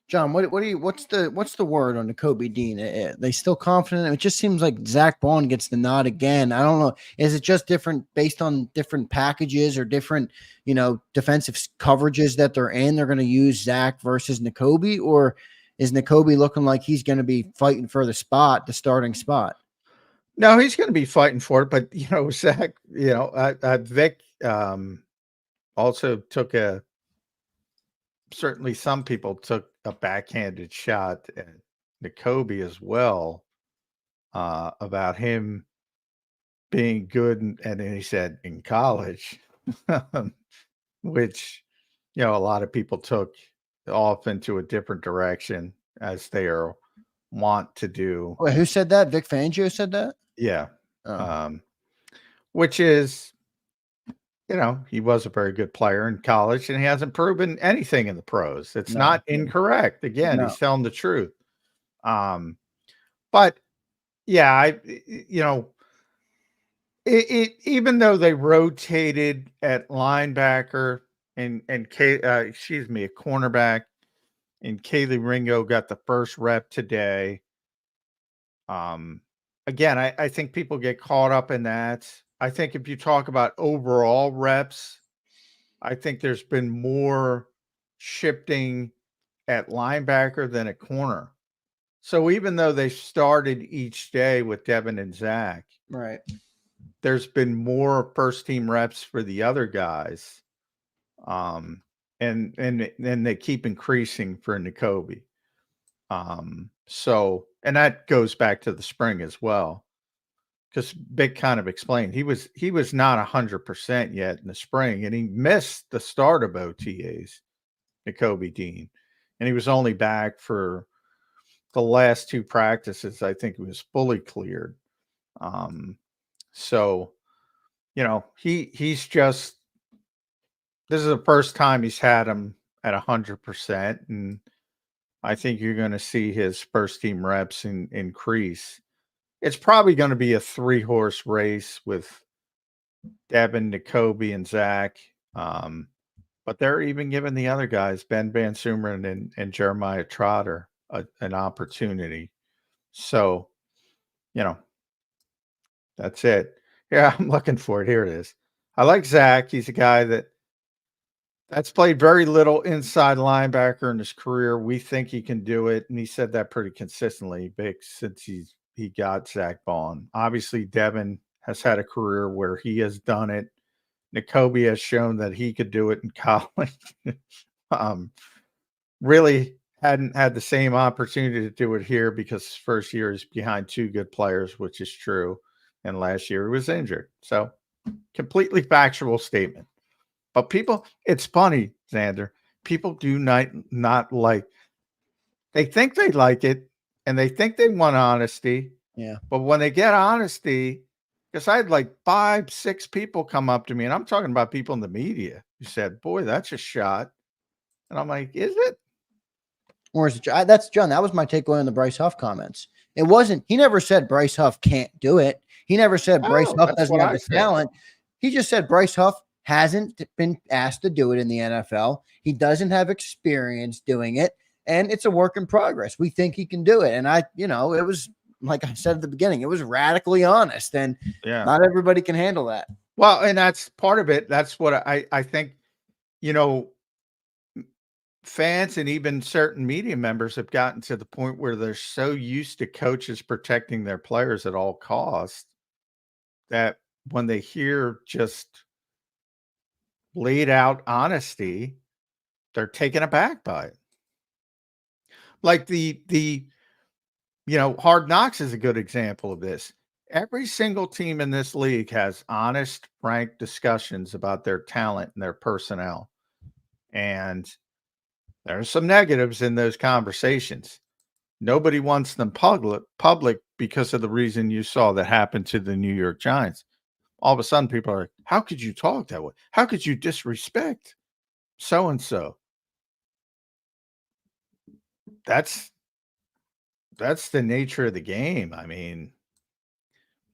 John, what's the word on the Kobe Dean? They still confident? It just seems like Zach Bond gets the nod again. I don't know. Is it just different based on different packages or different, defensive coverages that they're in? They're going to use Zach versus N'Kobe, or is N'Kobe looking like he's going to be fighting for the starting spot? No, he's going to be fighting for it. But Zach, Vic also took certainly some people took a backhanded shot N'Kobe as well, about him being good, and then he said in college, which, you know, a lot of people took off into a different direction as they are want to do. Wait, who said that? Vic Fangio said that? Yeah. Oh. Which is, you know, he was a very good player in college, and he hasn't proven anything in the pros. It's No. not incorrect. Again, No. he's telling the truth. But yeah, you know, even though they rotated at linebacker and excuse me, a cornerback, and Kaylee Ringo got the first rep today. Again, I think people get caught up in that. I think if you talk about overall reps, I think there's been more shifting at linebacker than at corner. So even though they started each day with Devin and Zach, Right. there's been more first team reps for the other guys. And they keep increasing for N'Kobe. So, and that goes back to the spring as well, because Vic kind of explained he was not 100% yet in the spring, and he missed the start of OTAs, N'Kobe Dean, and he was only back for the last two practices. I think he was fully cleared. So, you know, he's just, this is the first time he's had him at 100%, and I think you're going to see his first team reps increase. It's probably going to be a 3-horse race with Devin, N'Kobe, and Zach. But they're even giving the other guys, Ben Van Sumeren and Jeremiah Trotter, an opportunity. So, you know, that's it. Yeah, I'm looking for it. Here it is. I like Zach. He's a guy that's played very little inside linebacker in his career. We think he can do it, and he said that pretty consistently, Vic, since he got Zach Bond. Obviously, Devin has had a career where he has done it. N'Kobe has shown that he could do it in college. Really hadn't had the same opportunity to do it here because his first year is behind two good players, which is true. And last year he was injured. So completely factual statement. But people, it's funny, Zander. People do not like, they think they like it and they think they want honesty. Yeah. But when they get honesty, because I had like 5, 6 people come up to me, and I'm talking about people in the media who said, boy, that's a shot. And I'm like, is it? Or is it? That's John. That was my takeaway on the Bryce Huff comments. It wasn't, he never said Bryce Huff can't do it. He never said Bryce Huff doesn't have the talent. He just said Bryce Huff hasn't been asked to do it in the NFL. He doesn't have experience doing it, and it's a work in progress. We think he can do it. And it was, like I said at the beginning, it was radically honest, and not everybody can handle that. Well, and that's part of it. That's what I think, fans and even certain media members have gotten to the point where they're so used to coaches protecting their players at all costs that when they hear just laid out honesty, they're taken aback by it. Like the Hard Knocks is a good example of this. Every single team in this league has honest, frank discussions about their talent and their personnel. And there's some negatives in those conversations. Nobody wants them public because of the reason you saw that happen to the New York Giants. All of a sudden, people are like, how could you talk that way? How could you disrespect so-and-so? That's the nature of the game. I mean,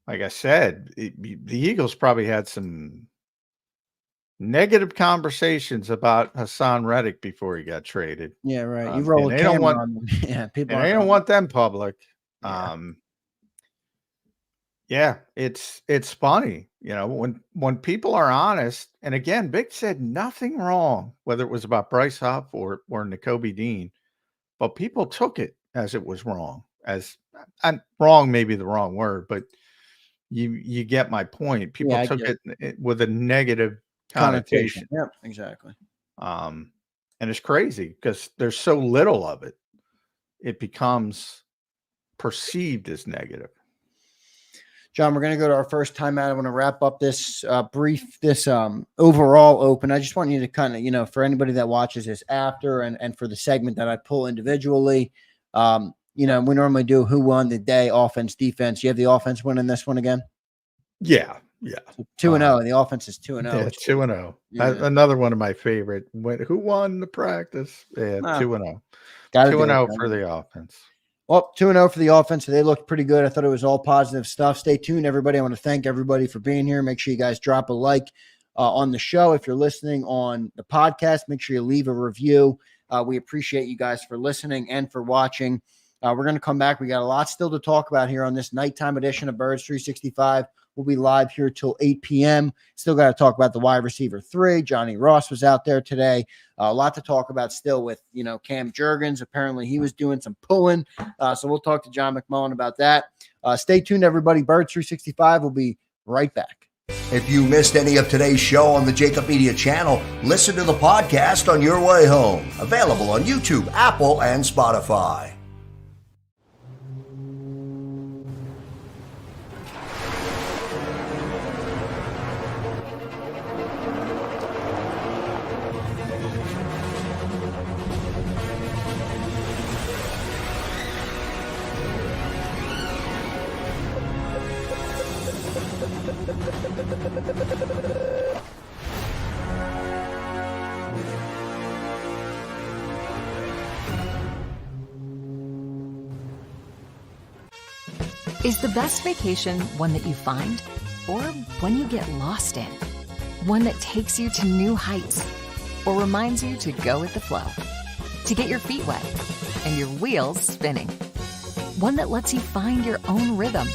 like I said, the Eagles probably had some negative conversations about Hassan Reddick before he got traded. Yeah, right. You roll a camera on them. Yeah, people. And they don't want them public. Yeah. It's funny, when people are honest. And again, Vic said nothing wrong, whether it was about Bryce Huff or N'Kobe Dean, but people took it as it was wrong. And wrong may be the wrong word, but you get my point. People took it with a negative connotation. Yep, exactly. And it's crazy because there's so little of it. It becomes perceived as negative. John, we're going to go to our first timeout. I want to wrap up this overall open. I just want you to kind of, for anybody that watches this after and for the segment that I pull individually, we normally do who won the day, offense, defense. You have the offense winning this one again? Yeah. So 2-0, and the offense is 2-0. Yeah, 2-0. Another one of my favorite. Who won the practice? Yeah, 2-0. 2-0 for the offense. Well, 2-0 for the offense. So they looked pretty good. I thought it was all positive stuff. Stay tuned, everybody. I want to thank everybody for being here. Make sure you guys drop a like on the show. If you're listening on the podcast, make sure you leave a review. We appreciate you guys for listening and for watching. We're going to come back. We got a lot still to talk about here on this nighttime edition of Birds 365. We'll be live here till 8 p.m. Still got to talk about the wide receiver 3. Johnny Ross was out there today. A lot to talk about still with, Cam Jurgens. Apparently he was doing some pulling. So we'll talk to John McMullen about that. Stay tuned, everybody. Birds 365 will be right back. If you missed any of today's show on the JAKIB Media channel, listen to the podcast on your way home. Available on YouTube, Apple, and Spotify. Is the best vacation one that you find, or one you get lost in? One that takes you to new heights, or reminds you to go with the flow? To get your feet wet and your wheels spinning? One that lets you find your own rhythm,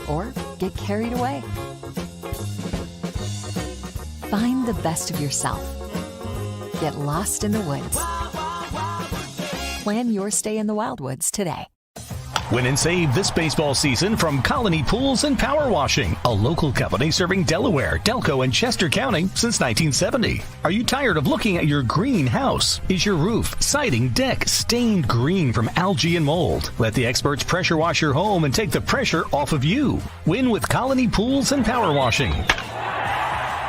or get carried away? Find the best of yourself. Get lost in the woods. Plan your stay in the Wildwoods today. Win and save this baseball season from Colony Pools and Power Washing, a local company serving Delaware, Delco, and Chester County since 1970. Are you tired of looking at your green house? Is your roof, siding, deck stained green from algae and mold? Let the experts pressure wash your home and take the pressure off of you. Win with Colony Pools and Power Washing.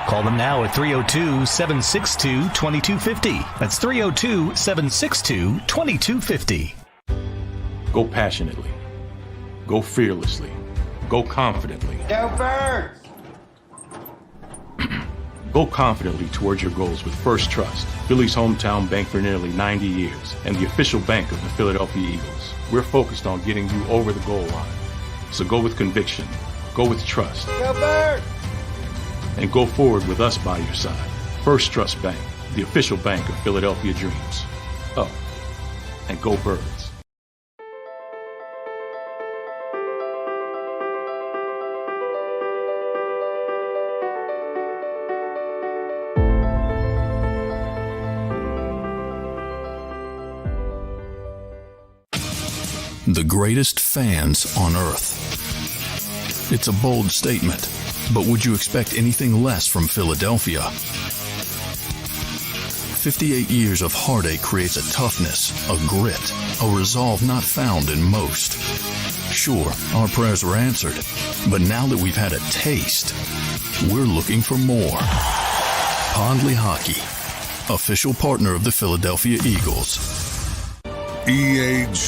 Call them now at 302-762-2250. That's 302-762-2250. Go passionately. Go fearlessly. Go confidently. Go Birds! Go confidently towards your goals with First Trust, Philly's hometown bank for nearly 90 years, and the official bank of the Philadelphia Eagles. We're focused on getting you over the goal line. So go with conviction. Go with trust. Go Birds! And go forward with us by your side. First Trust Bank, the official bank of Philadelphia dreams. Oh, and go Birds. The greatest fans on earth. It's a bold statement, but would you expect anything less from Philadelphia? 58 years of heartache creates a toughness, a grit, a resolve not found in most. Sure, our prayers were answered, but now that we've had a taste, we're looking for more. Pondley Hockey, official partner of the Philadelphia Eagles. EAGLES,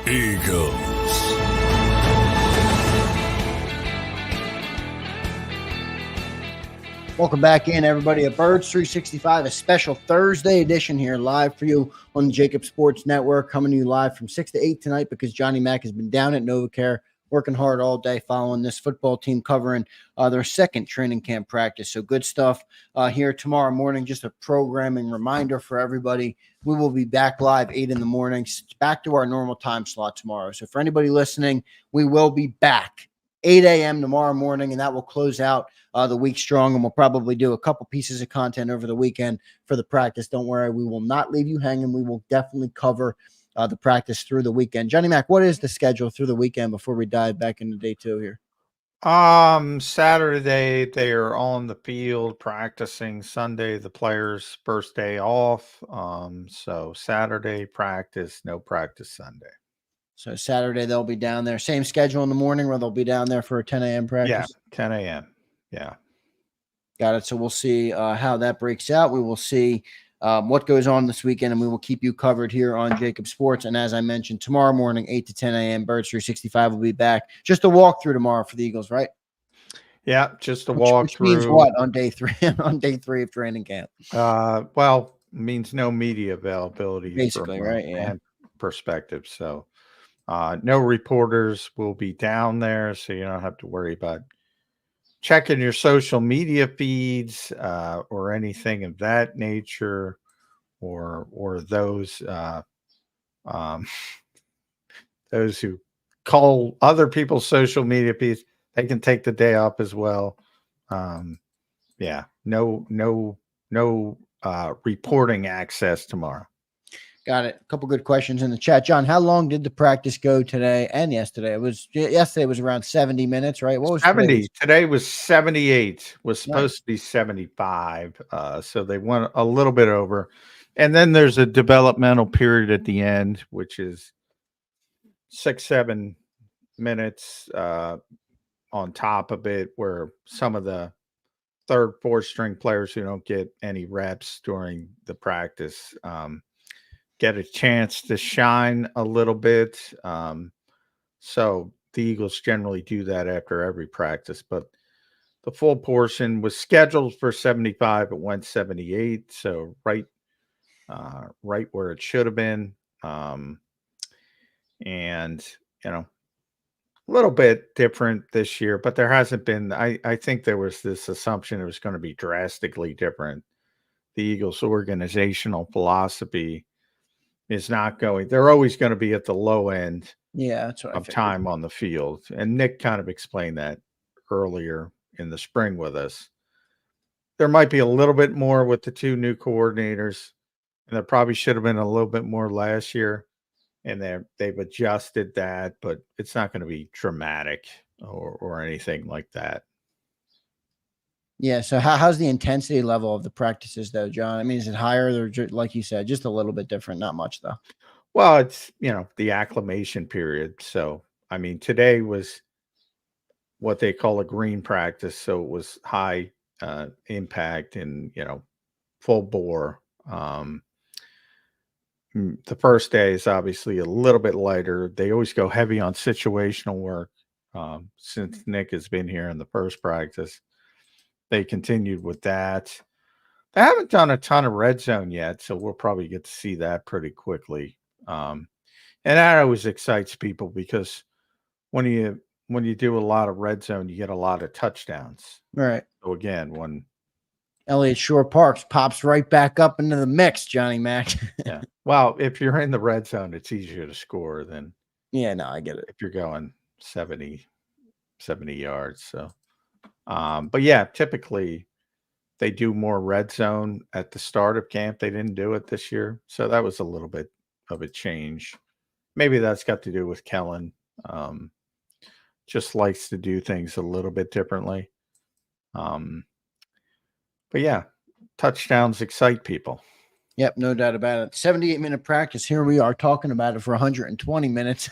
Eagles. Welcome back in, everybody, at Birds 365, a special Thursday edition here live for you on the JAKIB Sports Network, coming to you live from 6 to 8 tonight because Johnny Mack has been down at NovaCare, working hard all day following this football team, covering their second training camp practice. So good stuff here tomorrow morning. Just a programming reminder for everybody. We will be back live 8 in the morning, back to our normal time slot tomorrow. So for anybody listening, we will be back 8 a.m. tomorrow morning, and that will close out the week strong. And we'll probably do a couple pieces of content over the weekend for the practice. Don't worry, we will not leave you hanging. We will definitely cover the practice through the weekend. Johnny Mac, what is the schedule through the weekend before we dive back into day 2 here? Saturday they are on the field practicing. Sunday the players' first day off. So Saturday practice, no practice Sunday. So Saturday they'll be down there. Same schedule in the morning where they'll be down there for a 10 a.m. practice. Yeah, 10 a.m. Yeah. Got it. So we'll see how that breaks out. We will see what goes on this weekend, and we will keep you covered here on JAKIB Sports. And as I mentioned, tomorrow morning, 8 to 10 a.m., Birds 365 will be back. Just a walkthrough tomorrow for the Eagles, right? Yeah, just a walkthrough. Which means what on day 3? On day 3 of training camp? Well, means no media availability. Basically, from right? Yeah. Perspective. So, no reporters will be down there, so you don't have to worry about checking your social media feeds or anything of that nature, or those those who call other people's social media feeds. They can take the day off as well. Yeah, no reporting access tomorrow. Got it. A couple good questions in the chat. John, how long did the practice go today and yesterday? Yesterday was around 70 minutes, right? What was 70? Today was 78. Was supposed Nice. to be 75. So they went a little bit over. And then there's a developmental period at the end, which is 6-7 minutes on top of it, where some of the third, fourth string players who don't get any reps during the practice get a chance to shine a little bit. So the Eagles generally do that after every practice, but the full portion was scheduled for 75. It went 78. So right where it should have been. And, a little bit different this year, but there hasn't been, I think there was this assumption it was going to be drastically different. The Eagles organizational philosophy is not going, they're always going to be at the low end that's what of time on the field. And Nick kind of explained that earlier in the spring with us. There might be a little bit more with the two new coordinators, and there probably should have been a little bit more last year. And they've adjusted that, but it's not going to be dramatic or anything like that. Yeah. So how's the intensity level of the practices, though, John? I mean, is it higher or like you said, just a little bit different? Not much, though. Well, it's, the acclimation period. So, I mean, today was what they call a green practice. So it was high impact and, full bore. The first day is obviously a little bit lighter. They always go heavy on situational work. Since Nick has been here in the first practice, they continued with that. They haven't done a ton of red zone yet, so we'll probably get to see that pretty quickly. And that always excites people because when you do a lot of red zone, you get a lot of touchdowns. Right. So again, when Elliott Shore Parks pops right back up into the mix, Johnny Mac. yeah. Well, if you're in the red zone, it's easier to score than I get it. if you're going 70 yards. So, but yeah, typically they do more red zone at the start of camp. They didn't do it this year. So that was a little bit of a change. Maybe that's got to do with Kellen. Just likes to do things a little bit differently. But yeah, touchdowns excite people. Yep, no doubt about it. 78-minute practice. Here we are talking about it for 120 minutes.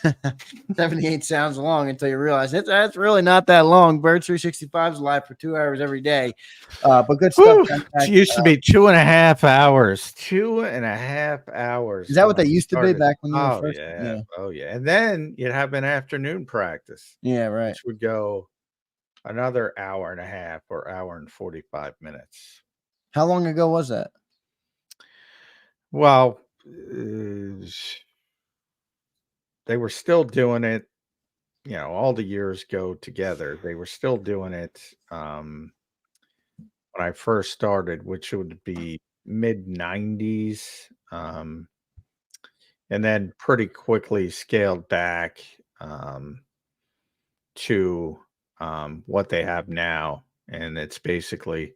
78 sounds long until you realize that's really not that long. Bird 365 is live for 2 hours every day. But good stuff. It used to be 2.5 hours. 2.5 hours. Is that what they used to be back when you were first? Yeah. Oh, yeah. And then you'd have an afternoon practice. Yeah, right. Which would go another hour and a half or hour and 45 minutes. How long ago was that? Well, they were still doing it, all the years go together. They were still doing it when I first started, which would be mid-90s, and then pretty quickly scaled back to what they have now. And it's basically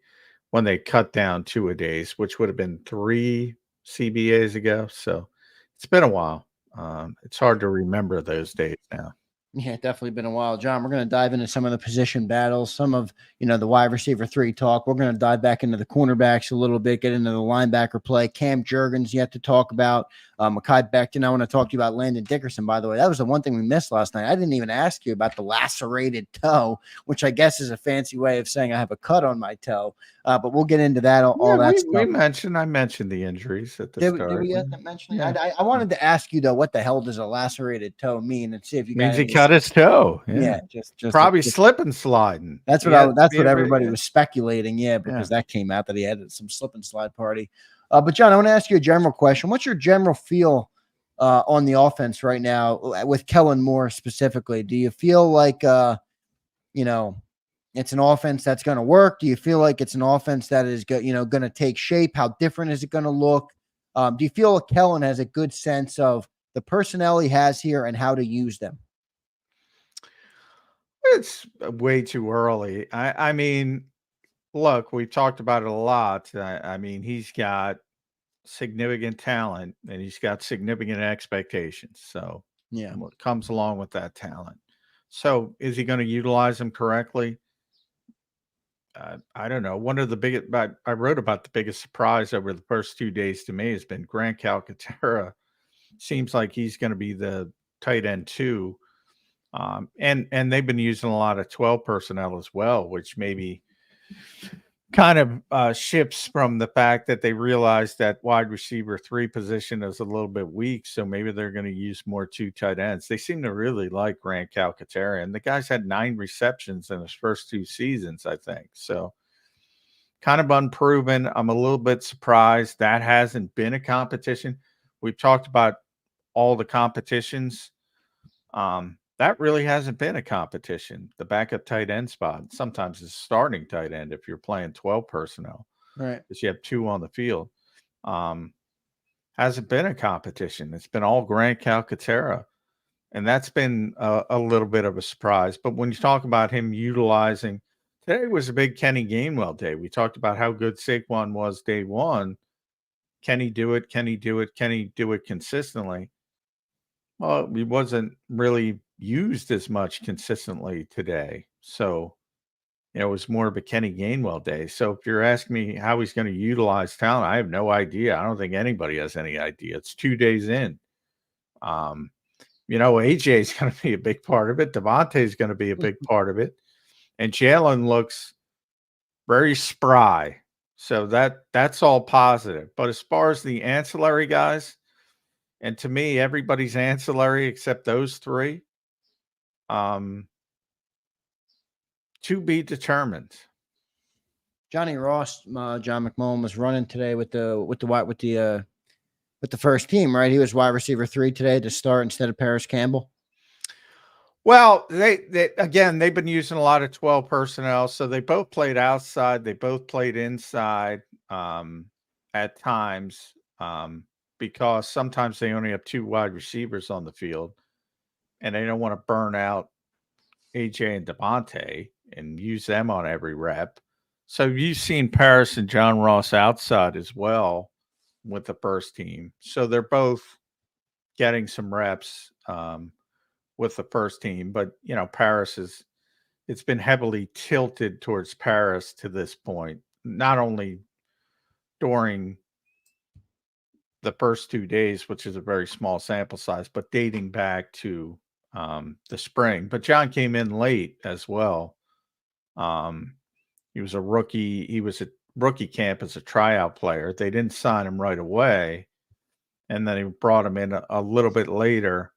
when they cut down 2-a-days, which would have been 3 CBAs ago. So it's been a while. It's hard to remember those days now. Yeah, definitely been a while, John. We're going to dive into some of the position battles, some of, the wide receiver 3 talk. We're going to dive back into the cornerbacks a little bit, get into the linebacker play. Cam Jurgens yet to talk about. Mekhi Becton. I want to talk to you about Landon Dickerson, by the way. That was the one thing we missed last night. I didn't even ask you about the lacerated toe, which I guess is a fancy way of saying I have a cut on my toe. But we'll get into that, all that stuff. I mentioned the injuries at the start. Did we end up mentioning? Yeah. I wanted to ask you, though, what the hell does a lacerated toe mean, and see if you means he cut his toe. Yeah, just probably slip and sliding. That's what everybody was speculating. Yeah, because that came out that he had some slip and slide party. But John, I want to ask you a general question. What's your general feel on the offense right now with Kellen Moore specifically? Do you feel like it's an offense that's going to work? Do you feel like it's an offense that is going to take shape? How different is it going to look? Do you feel like Kellen has a good sense of the personnel he has here and how to use them? It's way too early. I mean, look, we've talked about it a lot. I mean, he's got significant talent and he's got significant expectations. So yeah, what comes along with that talent? So is he going to utilize them correctly? I don't know. One of the biggest, I wrote about the biggest surprise over the first 2 days to me has been Grant Calcaterra. Seems like he's going to be the tight end 2. And they've been using a lot of 12 personnel as well, which maybe kind of shifts from the fact that they realize that wide receiver 3 position is a little bit weak. So maybe they're going to use more 2 tight ends. They seem to really like Grant Calcaterra, and the guy's had 9 receptions in his first 2 seasons, I think. So kind of unproven. I'm a little bit surprised that hasn't been a competition. We've talked about all the competitions. That really hasn't been a competition. The backup tight end spot sometimes is starting tight end if you're playing 12 personnel, right? Because you have 2 on the field. Hasn't been a competition. It's been all Grant Calcaterra, and that's been a little bit of a surprise. But when you talk about him utilizing, today was a big Kenny Gainwell day. We talked about how good Saquon was day 1. Can he do it? Can he do it? Can he do it consistently? Well, he wasn't really used as much consistently today. So, it was more of a Kenny Gainwell day. So if you're asking me how he's going to utilize talent, I have no idea. I don't think anybody has any idea. It's 2 days in. AJ is going to be a big part of it. Devontae is going to be a big part of it. And Jalen looks very spry. So that's all positive. But as far as the ancillary guys, and to me, everybody's ancillary except those 3. To be determined. Johnny Ross, John McMullen was running today with the first team, right? He was wide receiver 3 today to start instead of Paris Campbell. Well, they again, they've been using a lot of 12 personnel, so they both played outside, they both played inside at times, because sometimes they only have 2 wide receivers on the field, and they don't want to burn out AJ and Devontae and use them on every rep. So you've seen Paris and John Ross outside as well with the first team. So they're both getting some reps with the first team. But, Paris it's been heavily tilted towards Paris to this point, not only during the first 2 days, which is a very small sample size, but dating back to the spring. But John came in late as well. He was a rookie. He was at rookie camp as a tryout player. They didn't sign him right away, and then he brought him in a little bit later,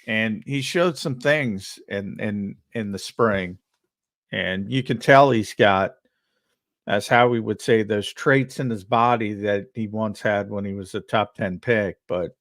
and he showed some things in the spring, and you can tell he's got, as Howie would say, those traits in his body that he once had when he was a top 10 pick. But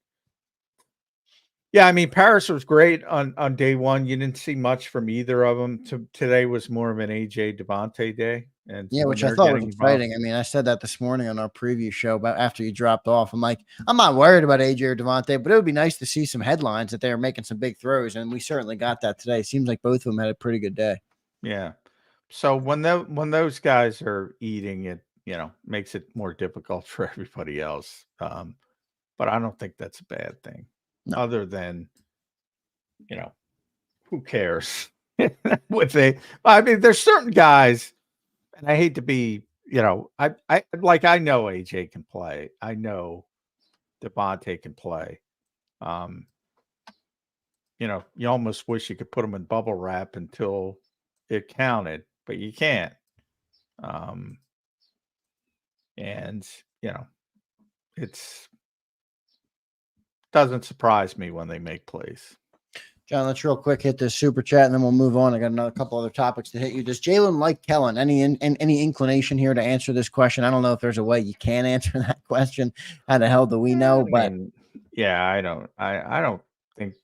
yeah, I mean, Paris was great on day 1. You didn't see much from either of them. Today was more of an AJ Devontae day. And yeah, which I thought was exciting. I mean, I said that this morning on our preview show, but after you dropped off, I'm like, I'm not worried about AJ or Devontae, but it would be nice to see some headlines that they are making some big throws. And we certainly got that today. Seems like both of them had a pretty good day. Yeah. So when those guys are eating, it, makes it more difficult for everybody else. But I don't think that's a bad thing. No. Other than, who cares? I mean, there's certain guys, and I hate to be, I know AJ can play. I know Devontae can play. You almost wish you could put them in bubble wrap until it counted, but you can't. And it's doesn't surprise me when they make plays. John, let's real quick hit this super chat and then we'll move on. I got another couple other topics to hit you. Does Jalen like Kellen? Any inclination here to answer this question? I don't know if there's a way you can answer that question. How the hell do we know? I don't think.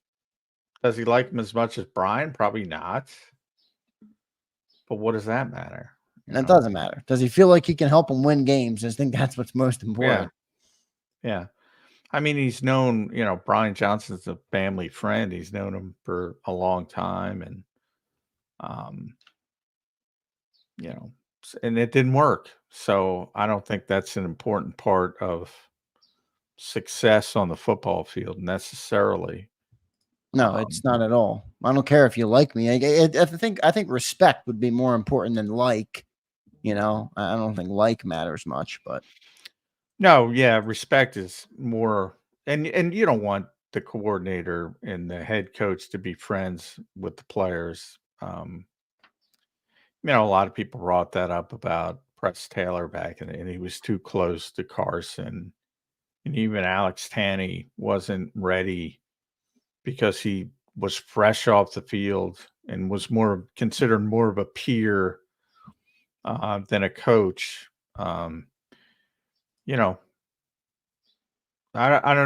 Does he like him as much as Brian? Probably not. But what does that matter? It doesn't matter. Does he feel like he can help him win games? I think that's what's most important. Yeah. I mean, he's known, Brian Johnson's a family friend. He's known him for a long time. And, and it didn't work. So I don't think that's an important part of success on the football field necessarily. No, it's not at all. I don't care if you like me. I think respect would be more important than like. I don't think like matters much, but no, yeah, respect is more, and you don't want the coordinator and the head coach to be friends with the players. A lot of people brought that up about Press Taylor back, and he was too close to Carson, and even Alex Tanney wasn't ready because he was fresh off the field and was considered more of a peer than a coach. I don't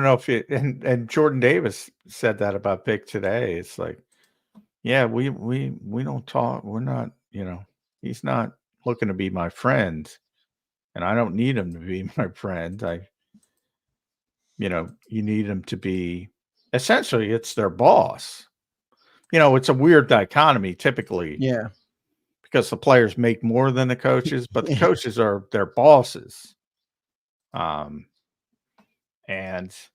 know if it, and Jordan Davis said that about Vic today. It's like, yeah, we don't talk. We're not, he's not looking to be my friend, and I don't need him to be my friend. You need him to be, essentially it's their boss. It's a weird dichotomy typically. Yeah. Because the players make more than the coaches, but the coaches are their bosses. And it's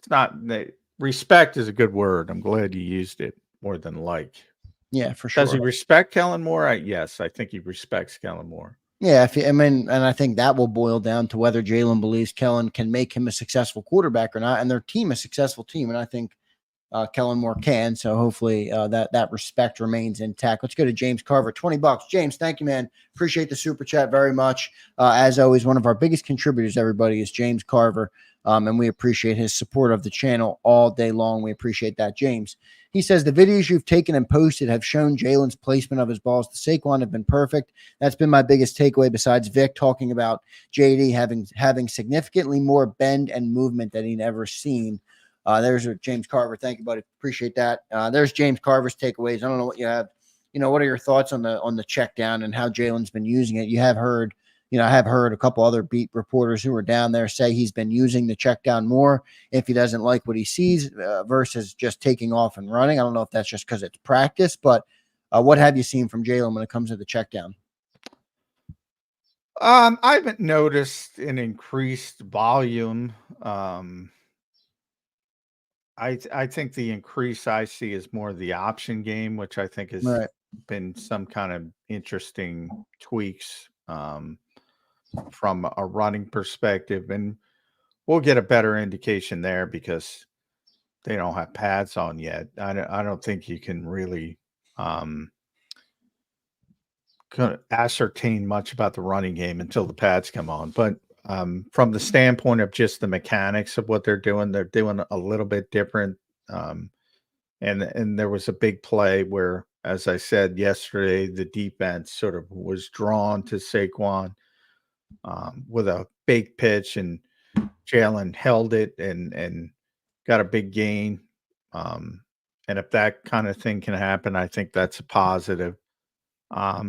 not, respect is a good word. I'm glad you used it more than like. Yeah, for sure. Does he respect Kellen Moore? Yes, I think he respects Kellen Moore. Yeah, and I think that will boil down to whether Jalen believes Kellen can make him a successful quarterback or not, and their team a successful team. And I think Kellen Moore can. So hopefully that respect remains intact. Let's go to James Carver, $20. James, thank you, man. Appreciate the super chat very much. As always, one of our biggest contributors, everybody, is James Carver. And we appreciate his support of the channel all day long. We appreciate that, James. He says the videos you've taken and posted have shown Jalen's placement of his balls to Saquon have been perfect. That's been my biggest takeaway besides Vic talking about JD having significantly more bend and movement than he'd ever seen. There's James Carver. Thank you, buddy. Appreciate that. There's James Carver's takeaways. I don't know what you have. What are your thoughts on the check down and how Jalen's been using it? I have heard a couple other beat reporters who were down there say he's been using the check down more if he doesn't like what he sees versus just taking off and running. I don't know if that's just because it's practice, but what have you seen from Jalen when it comes to the check down? I haven't noticed an increased volume. I think the increase I see is more the option game, which I think has been some kind of interesting tweaks from a running perspective. And we'll get a better indication there because they don't have pads on yet. I don't think you can really ascertain much about the running game until the pads come on. But from the standpoint of just the mechanics of what they're doing a little bit different. And there was a big play where, as I said yesterday, the defense sort of was drawn to Saquon with a big pitch, and Jalen held it and got a big gain. And if that kind of thing can happen, I think that's a positive. I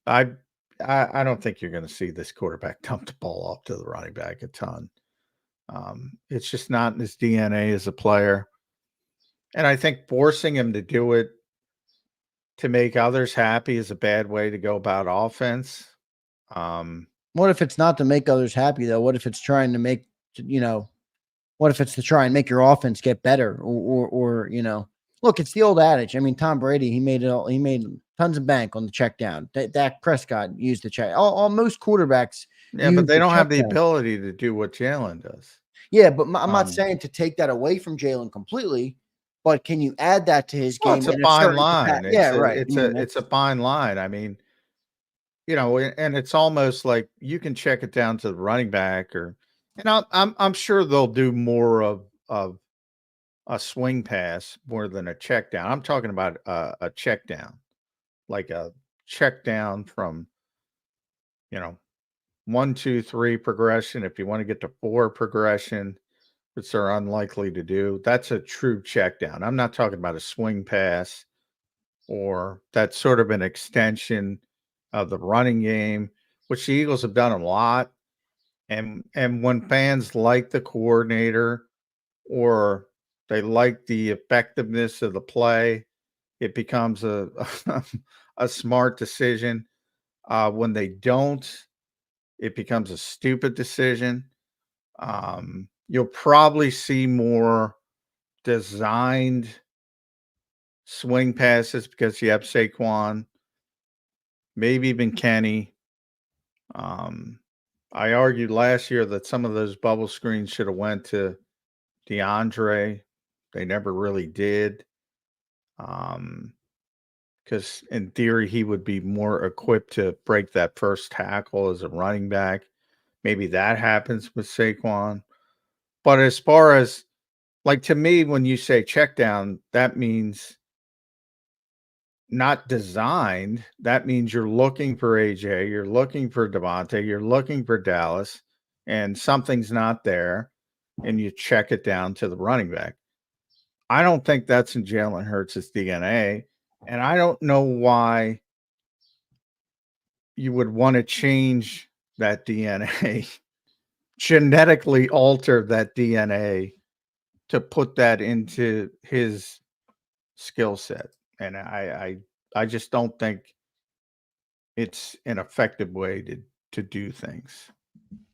don't think you're going to see this quarterback dump the ball off to the running back a ton. It's just not in his DNA as a player. And I think forcing him to do it to make others happy is a bad way to go about offense. What if it's not to make others happy, though? What if it's trying to make, What if it's to try and make your offense get better, or you know, look, it's the old adage. I mean, Tom Brady, he made tons of bank on the check down. Dak Prescott used the check. Most quarterbacks. Yeah, but they don't have the check down. ability to do what Jalen does. Yeah, but I'm not saying to take that away from Jalen completely, but can you add that to his game? It's a fine line. Yeah, right. It's a fine line. I mean, you know, and it's almost like you can check it down to the running back, and I'm sure they'll do more of a swing pass more than a check down. I'm talking about a check down, like a check down from, you know, 1, 2, 3 progression. If you want to get to 4 progression, which they're unlikely to do, that's a true check down. I'm not talking about a swing pass, or that's sort of an extension of the running game, which the Eagles have done a lot. And when fans like the coordinator, or they like the effectiveness of the play, it becomes a a smart decision. When they don't, it becomes a stupid decision. You'll probably see more designed swing passes because you have Saquon, maybe even Kenny. I argued last year that some of those bubble screens should have went to DeAndre. They never really did. Because in theory, he would be more equipped to break that first tackle as a running back. Maybe that happens with Saquon. But as far as, like, to me, when you say check down, that means not designed. That means you're looking for AJ, you're looking for Devontae, you're looking for Dallas, and something's not there, and you check it down to the running back. I don't think that's in Jalen Hurts' DNA, and I don't know why you would want to change that DNA, genetically alter that DNA to put that into his skill set. And I just don't think it's an effective way to do things.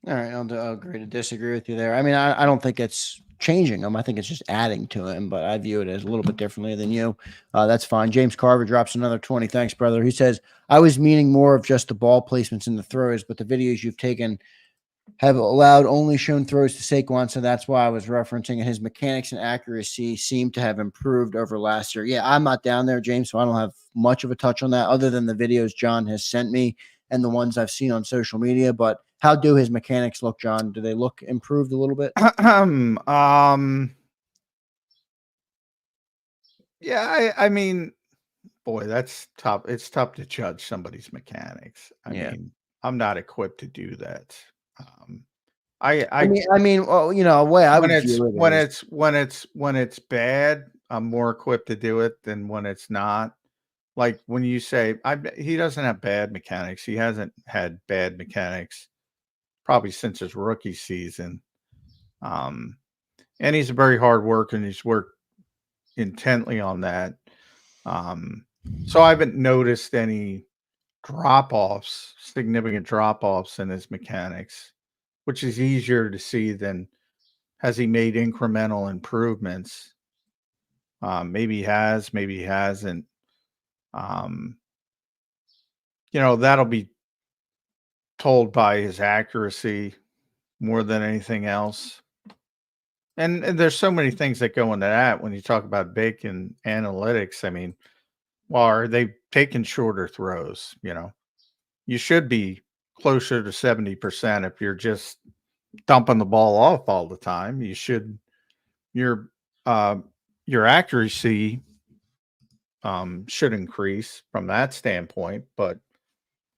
All right, I'll agree to disagree with you there. I mean, I don't think it's changing him. I think it's just adding to him, but I view it as a little bit differently than you. That's fine. James Carver drops another 20. Thanks, brother. He says, I was meaning more of just the ball placements and the throws, but the videos you've taken have allowed only shown throws to Saquon, so that's why I was referencing his mechanics and accuracy seem to have improved over last year. Yeah, I'm not down there, James, so I don't have much of a touch on that other than the videos John has sent me and the ones I've seen on social media. But how do his mechanics look, John? Do they look improved a little bit? Yeah, I mean, boy, that's tough. It's tough to judge somebody's mechanics. I mean, I'm not equipped to do that. I mean, well, you know, a way I would view it when it's bad, I'm more equipped to do it than when it's not. Like when you say he doesn't have bad mechanics, he hasn't had bad mechanics probably since his rookie season. And he's a very hard worker, and he's worked intently on that. So I haven't noticed any significant drop-offs in his mechanics, which is easier to see than has he made incremental improvements. Maybe he has, maybe he hasn't. You know, that'll be told by his accuracy more than anything else. And there's so many things that go into that when you talk about big and analytics. I mean, well, are they taking shorter throws? You know, you should be closer to 70% if you're just dumping the ball off all the time. You should, your accuracy should increase from that standpoint, but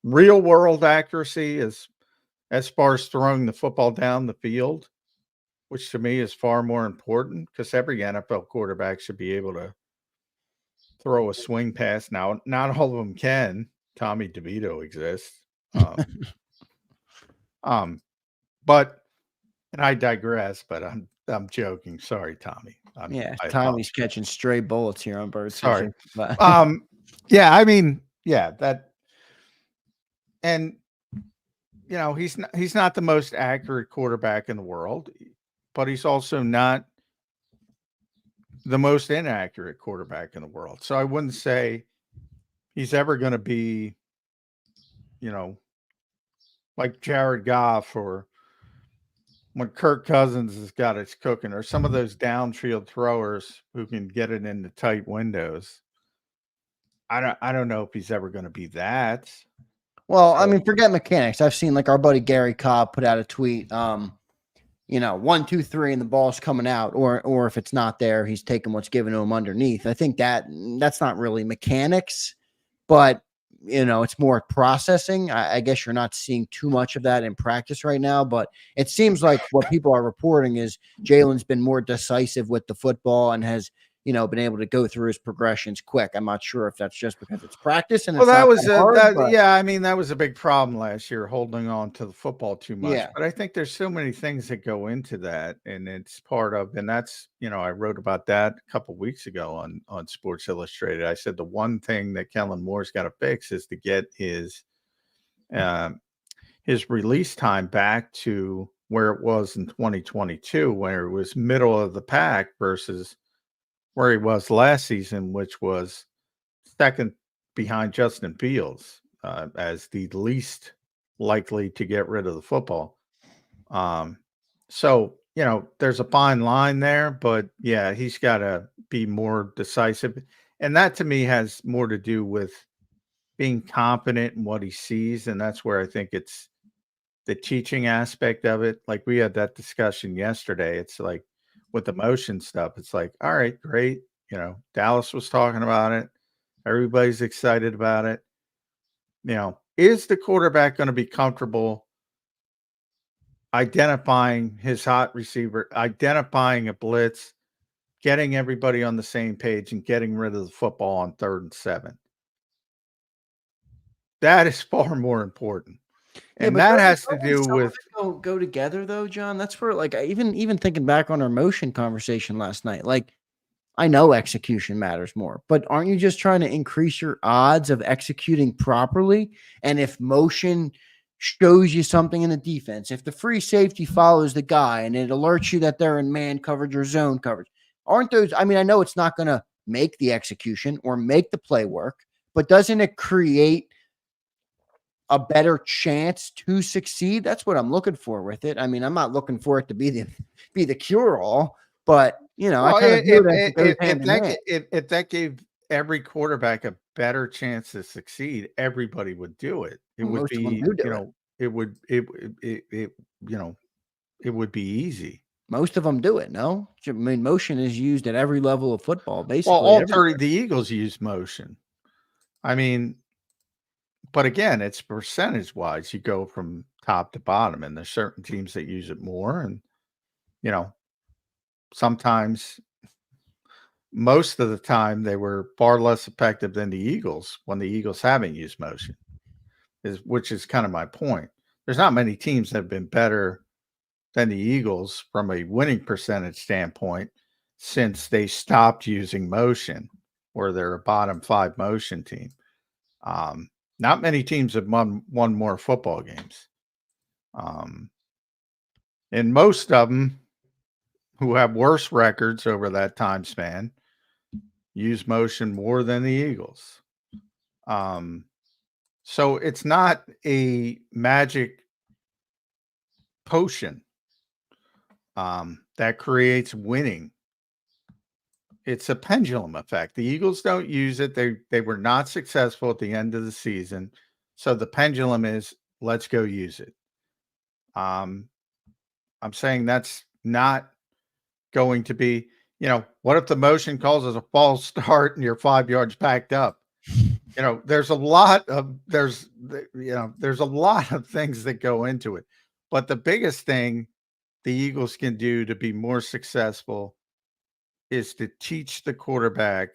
real world accuracy is as far as throwing the football down the field, which to me is far more important because every NFL quarterback should be able to throw a swing pass. Now, not all of them can. Tommy DeVito exists. But, and I digress, but I'm joking. Sorry, Tommy. Tommy's catching stray bullets here on Birds. Sorry. But yeah, I mean, yeah, that, and you know, he's not the most accurate quarterback in the world, but he's also not the most inaccurate quarterback in the world. So I wouldn't say he's ever going to be, like Jared Goff or when Kirk Cousins has got his cooking, or some of those downfield throwers who can get it into tight windows. I don't know if he's ever going to be that. Well, I mean, forget mechanics. I've seen like our buddy Gary Cobb put out a tweet. 1, 2, 3, and the ball's coming out, or if it's not there, he's taking what's given to him underneath. I think that's not really mechanics, but it's more processing. I guess you're not seeing too much of that in practice right now, but it seems like what people are reporting is Jalen's been more decisive with the football and has, been able to go through his progressions quick. I'm not sure if that's just because it's practice. And that was a big problem last year, holding on to the football too much. Yeah. But I think there's so many things that go into that, and it's part of, and that's, I wrote about that a couple of weeks ago on Sports Illustrated. I said the one thing that Kellen Moore's got to fix is to get his release time back to where it was in 2022, where it was middle of the pack versus where he was last season, which was second behind Justin Fields as the least likely to get rid of the football. So, there's a fine line there, but yeah, he's got to be more decisive. And that to me has more to do with being confident in what he sees. And that's where I think it's the teaching aspect of it. Like we had that discussion yesterday. It's like, with the motion stuff, it's like, all right, great. Dallas was talking about it. Everybody's excited about it. Is the quarterback going to be comfortable identifying his hot receiver, identifying a blitz, getting everybody on the same page, and getting rid of the football on 3rd and 7? That is far more important. And that has to do with go together though, John. That's where, like, even thinking back on our motion conversation last night, like, I know execution matters more, but aren't you just trying to increase your odds of executing properly? And if motion shows you something in the defense, if the free safety follows the guy and it alerts you that they're in man coverage or zone coverage, aren't those, I mean, I know it's not going to make the execution or make the play work, but doesn't it create a better chance to succeed? That's what I'm looking for with it. I mean, I'm not looking for it to be the cure all, but I kind of view if that gave every quarterback a better chance to succeed, everybody would do it. It would be, it would be easy. Most of them do it. No, I mean, motion is used at every level of football. Basically, well, all 30, the Eagles use motion. I mean, but again, it's percentage wise. You go from top to bottom, and there's certain teams that use it more. And, sometimes, most of the time, they were far less effective than the Eagles when the Eagles haven't used motion, which is kind of my point. There's not many teams that have been better than the Eagles from a winning percentage standpoint since they stopped using motion, where they're a bottom 5 motion team. Not many teams have won more football games. And most of them who have worse records over that time span use motion more than the Eagles. So it's not a magic potion that creates winning. It's a pendulum effect. The Eagles don't use it. They were not successful at the end of the season. So the pendulum is, let's go use it. I'm saying that's not going to be, what if the motion causes a false start and you're 5 yards backed up? There's a lot of things that go into it. But the biggest thing the Eagles can do to be more successful is to teach the quarterback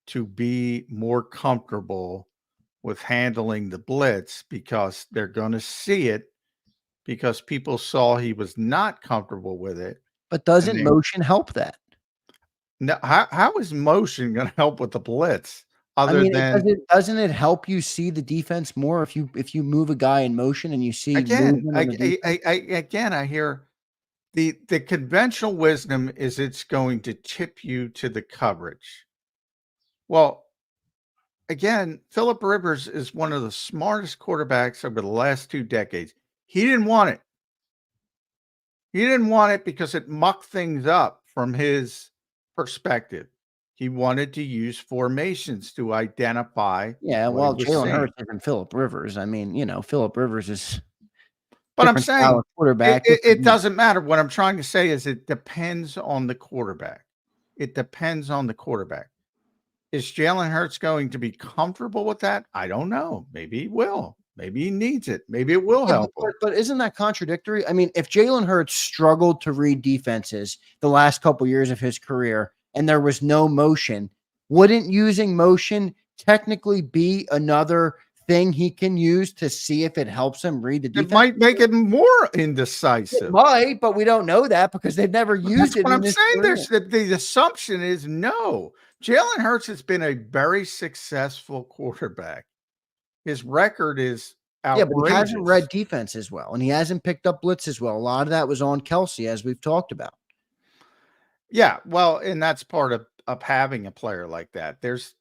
to be more comfortable with handling the blitz, because they're going to see it, because people saw he was not comfortable with it. But doesn't motion help that? No, how is motion going to help with the blitz? Doesn't it help you see the defense more if you move a guy in motion and you see I hear the conventional wisdom is it's going to tip you to the coverage. Well, again, Phillip Rivers is one of the smartest quarterbacks over the last 2 decades. He didn't want it. He didn't want it because it mucked things up from his perspective. He wanted to use formations to identify Yeah, what he well, was Jalen seeing. Hurts isn't Phillip Rivers. I mean, Phillip Rivers is But I'm different style saying of quarterback. it doesn't matter. What I'm trying to say is it depends on the quarterback. It depends on the quarterback. Is Jalen Hurts going to be comfortable with that? I don't know. Maybe he will. Maybe he needs it. Maybe it will help him. But isn't that contradictory? I mean, if Jalen Hurts struggled to read defenses the last couple years of his career and there was no motion, wouldn't using motion technically be another thing he can use to see if it helps him read the defense? It might make it more It indecisive. might, but we don't know that because they've never used That's it. what I'm his saying. career. The assumption is no. Jalen Hurts has been a very successful quarterback. His record is outrageous. Yeah, but he hasn't read defense as well, and he hasn't picked up blitz as well. A lot of that was on Kelsey, as we've talked about. Yeah, well, and that's part of having a player like that. There's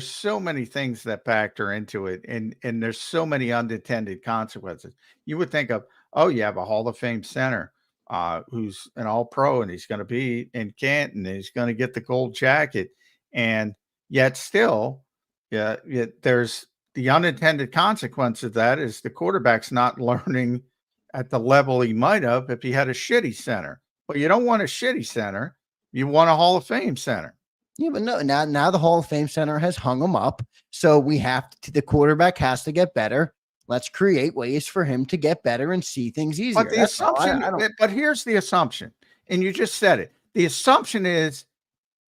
so many things that factor into it, and there's so many unintended consequences. You would think of, oh, you have a Hall of Fame center who's an All-Pro, and he's going to be in Canton, and he's going to get the gold jacket, and yet still, there's the unintended consequence of that is the quarterback's not learning at the level he might have if he had a shitty center. But you don't want a shitty center. You want a Hall of Fame center. Yeah, but no, now the Hall of Fame center has hung him up. So we have to, the quarterback has to get better. Let's create ways for him to get better and see things easier. But the assumption, but here's the assumption, and you just said it. The assumption is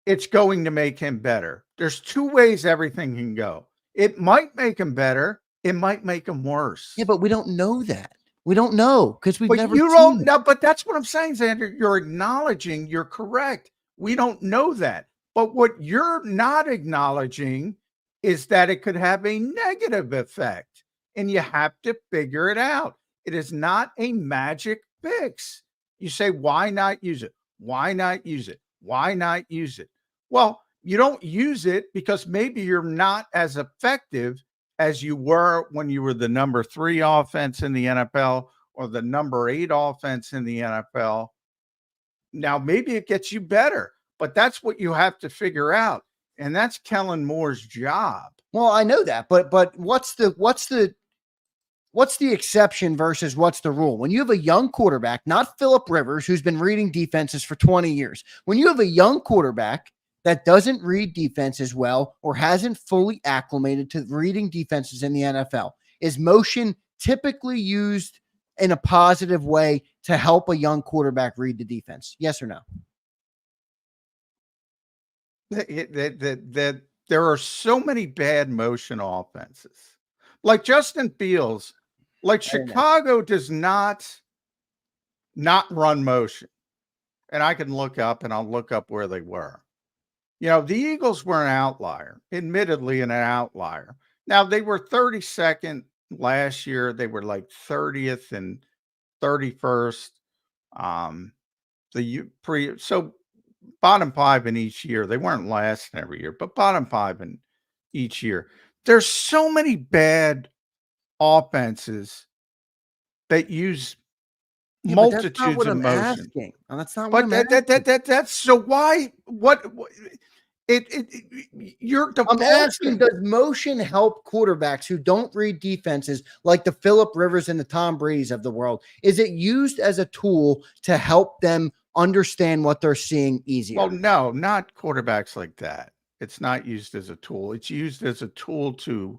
it's going to make him better. There's 2 ways everything can go. It might make him better. It might make him worse. Yeah, but we don't know that. We don't know because we've never you seen don't it. know. But that's what I'm saying, Zander. You're acknowledging you're correct. We don't know that. But what you're not acknowledging is that it could have a negative effect, and you have to figure it out. It is not a magic fix. You say, why not use it? Why not use it? Why not use it? Well, you don't use it because maybe you're not as effective as you were when you were the number 3 offense in the NFL or the number 8 offense in the NFL. Now, maybe it gets you better, but that's what you have to figure out. And that's Kellen Moore's job. Well, I know that, but what's the exception versus what's the rule? When you have a young quarterback, not Phillip Rivers, who's been reading defenses for 20 years, when you have a young quarterback that doesn't read defenses well or hasn't fully acclimated to reading defenses in the NFL, is motion typically used in a positive way to help a young quarterback read the defense? Yes or no? There are so many bad motion offenses. Like Justin Fields, like Chicago does not run motion. And I can look up and I'll look up where they were. The Eagles were an outlier, admittedly an outlier. Now, they were 32nd last year. They were like 30th and 31st. So bottom 5 in each year. They weren't last in every year, but bottom 5 in each year. There's so many bad offenses that use multitudes of motion. Asking. That's not what That's so why you're I'm asking, does motion help quarterbacks who don't read defenses like the Phillip Rivers and the Tom Brady's of the world? Is it used as a tool to help them understand what they're seeing easier? Well, no, not quarterbacks like that. It's not used as a tool. It's used as a tool to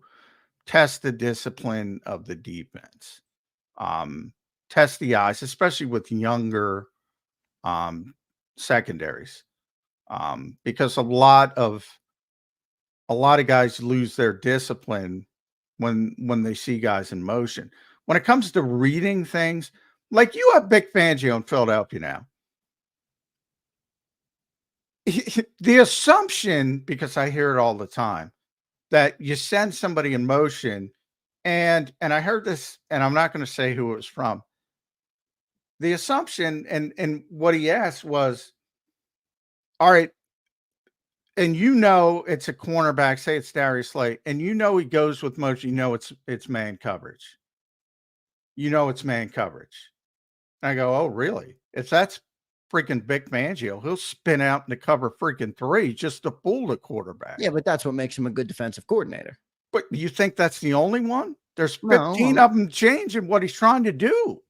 test the discipline of the defense, test the eyes, especially with younger secondaries, because a lot of guys lose their discipline when they see guys in motion. When it comes to reading things, like you have Vic Fangio in Philadelphia now. The assumption, because I hear it all the time, that you send somebody in motion, and I heard this, and I'm not going to say who it was from. the assumption and what he asked was, all right, and it's a cornerback, say it's Darius Slay, and he goes with motion, it's man coverage. It's man coverage. And I go, oh, really? If that's freaking Vic Fangio, he'll spin out in the cover freaking 3 just to fool the quarterback. Yeah, but that's what makes him a good defensive coordinator. But you think that's the only one? There's 15 of them changing what he's trying to do.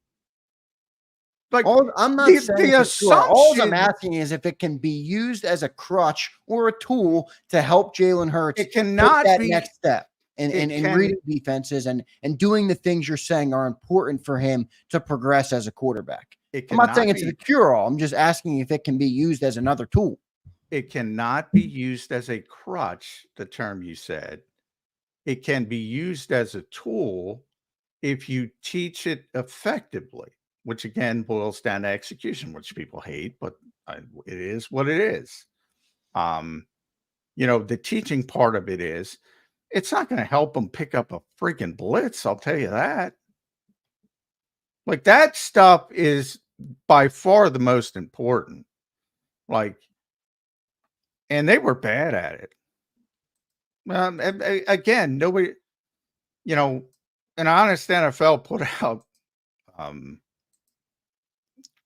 Like, I'm not saying all I'm asking is if it can be used as a crutch or a tool to help Jalen Hurts. It cannot take that be next step and reading defenses and doing the things you're saying are important for him to progress as a quarterback. I'm not saying it's a cure-all. I'm just asking if it can be used as another tool. It cannot be used as a crutch, the term you said. It can be used as a tool if you teach it effectively, which again boils down to execution, which people hate, but it is what it is. The teaching part of it is, it's not going to help them pick up a freaking blitz. I'll tell you that. Like, that stuff is by far the most important. And they were bad at it. Again, nobody, an honest NFL put out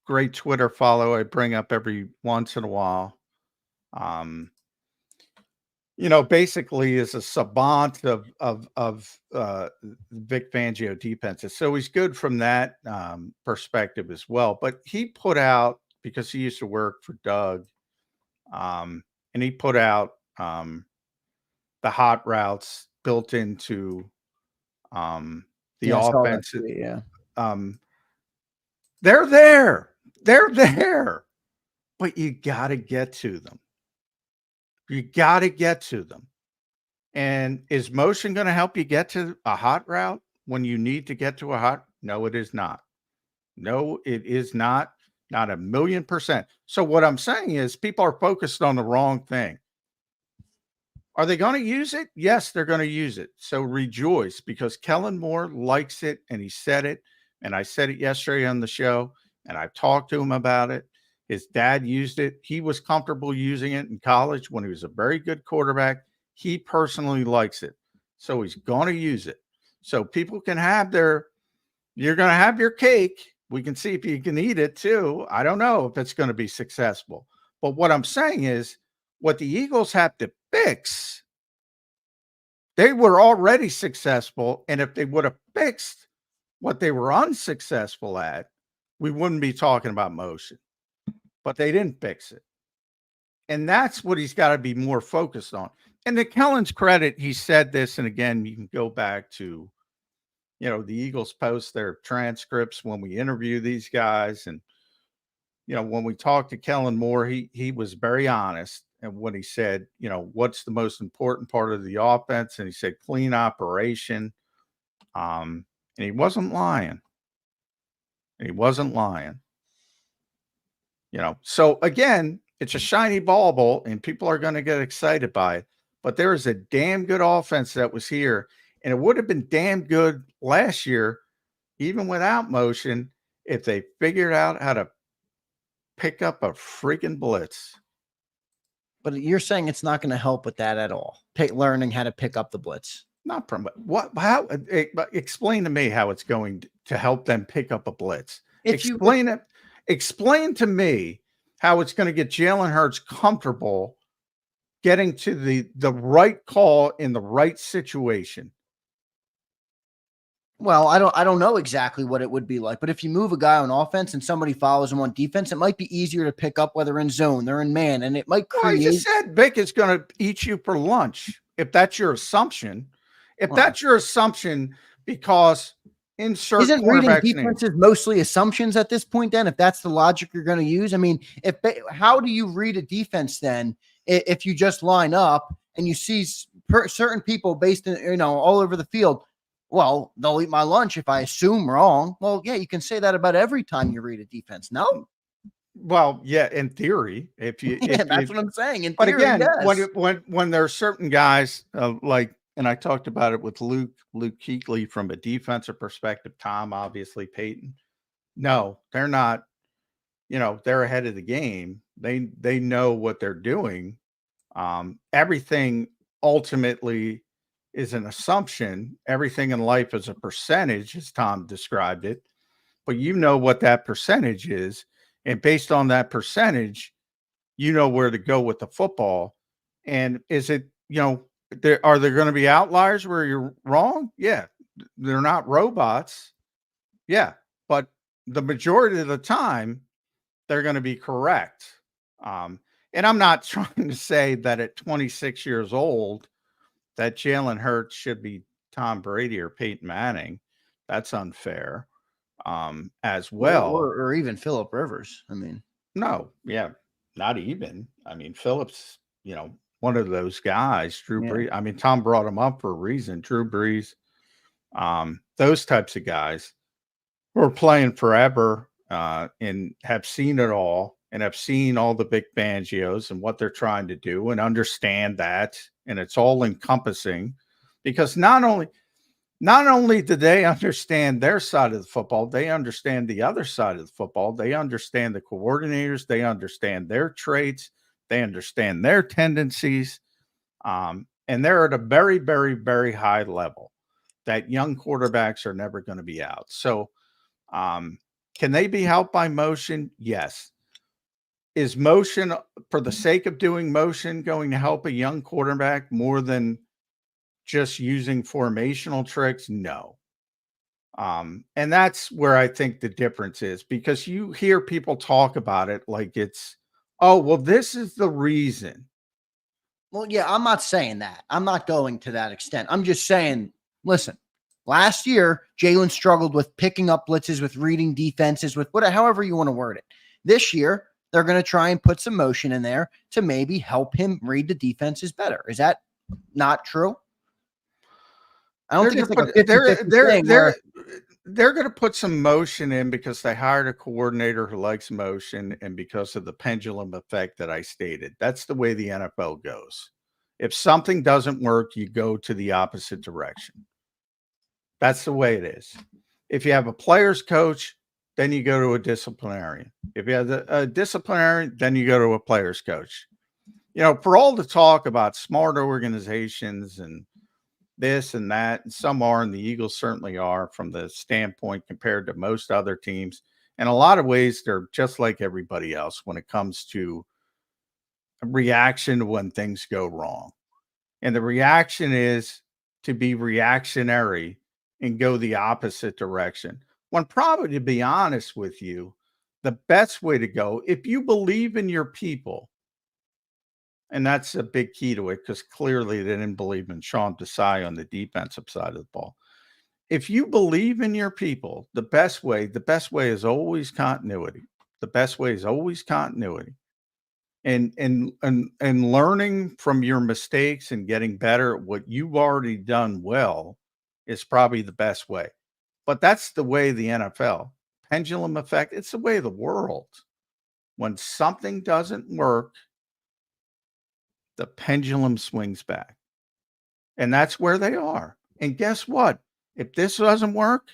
great Twitter follow I bring up every once in a while. Basically is a savant of Vic Fangio defenses. So he's good from that perspective as well. But he put out, because he used to work for Doug, and he put out the hot routes built into the offense. Yeah. They're there. They're there. But you got to get to them. You got to get to them. And is motion going to help you get to a hot route when you need to get to a hot? No, it is not. No, it is not. Not 1,000,000%. So what I'm saying is people are focused on the wrong thing. Are they going to use it? Yes, they're going to use it. So rejoice, because Kellen Moore likes it, and he said it. And I said it yesterday on the show, and I talked to him about it. His dad used it. He was comfortable using it in college when he was a very good quarterback. He personally likes it. So he's going to use it. So people can have you're going to have your cake. We can see if you can eat it too. I don't know if it's going to be successful. But what I'm saying is, what the Eagles have to fix, they were already successful. And if they would have fixed what they were unsuccessful at, we wouldn't be talking about motion. But they didn't fix it. And that's what he's got to be more focused on. And to Kellen's credit, he said this, and again, you can go back to, the Eagles post their transcripts when we interview these guys. And, when we talked to Kellen Moore, he was very honest. And when he said, what's the most important part of the offense? And he said, clean operation. And he wasn't lying. So again, it's a shiny bauble and people are going to get excited by it. But there is a damn good offense that was here. And it would have been damn good last year, even without motion, if they figured out how to pick up a freaking blitz. But you're saying it's not going to help with that at all. Learning how to pick up the blitz. Not from what? How? Explain to me how it's going to help them pick up a blitz. Explain to me how it's going to get Jalen Hurts comfortable getting to the right call in the right situation. Well, I don't know exactly what it would be like, but if you move a guy on offense and somebody follows him on defense, it might be easier to pick up whether in zone, they're in man, and it might create. Well, I just said Vic is going to eat you for lunch if that's your assumption. That's your assumption, because isn't reading defenses mostly assumptions at this point? Then, if that's the logic you're going to use, I mean, how do you read a defense then if you just line up and you see certain people based in all over the field? Well, they'll eat my lunch if I assume wrong. Well, yeah, you can say that about every time you read a defense. No. Well, yeah, in theory, that's what I'm saying. But again, when there are certain guys and I talked about it with Luke Kuechly from a defensive perspective, Tom, obviously Peyton. No, they're not. They're ahead of the game. They know what they're doing. Everything ultimately is an assumption. Everything in life is a percentage, as Tom described it. But you know what that percentage is. And based on that percentage, you know where to go with the football. And is it, are there going to be outliers where you're wrong? Yeah. They're not robots. Yeah. But the majority of the time, they're going to be correct. And I'm not trying to say that at 26 years old, that Jalen Hurts should be Tom Brady or Peyton Manning. That's unfair as well. Or even Phillip Rivers. I mean, no, yeah, not even. I mean, Phillips, one of those guys, Drew Brees. I mean, Tom brought him up for a reason. Drew Brees, those types of guys who are playing forever and have seen it all and have seen all the Vic Fangios and what they're trying to do and understand that. And it's all encompassing because not only do they understand their side of the football, they understand the other side of the football. They understand the coordinators. They understand their traits. They understand their tendencies. And they're at a very, very, very high level that young quarterbacks are never going to be out. So can they be helped by motion? Yes. Is motion, for the sake of doing motion, going to help a young quarterback more than just using formational tricks? No. And that's where I think the difference is, because you hear people talk about it like it's, oh, well, this is the reason. Well, yeah, I'm not saying that. I'm not going to that extent. I'm just saying, listen, last year, Jalen struggled with picking up blitzes, with reading defenses, with however you want to word it. This year, they're going to try and put some motion in there to maybe help him read the defenses better. Is that not true? I don't think it's like a 50-50 thing. They're going to put some motion in because they hired a coordinator who likes motion and because of the pendulum effect that I stated. That's the way the NFL goes. If something doesn't work, you go to the opposite direction. That's the way it is. If you have a player's coach, then you go to a disciplinarian. If you have a disciplinarian, then you go to a player's coach. For all the talk about smart organizations and this and that, and some are, and the Eagles certainly are from the standpoint compared to most other teams. In a lot of ways, they're just like everybody else when it comes to a reaction to when things go wrong. And the reaction is to be reactionary and go the opposite direction. When probably, to be honest with you, the best way to go, if you believe in your people, and that's a big key to it because clearly they didn't believe in Sean Desai on the defensive side of the ball. If you believe in your people, the best way is always continuity. The best way is always continuity. And learning from your mistakes and getting better at what you've already done well is probably the best way. But that's the way the NFL, pendulum effect, it's the way of the world. When something doesn't work, the pendulum swings back. And that's where they are. And guess what? If this doesn't work,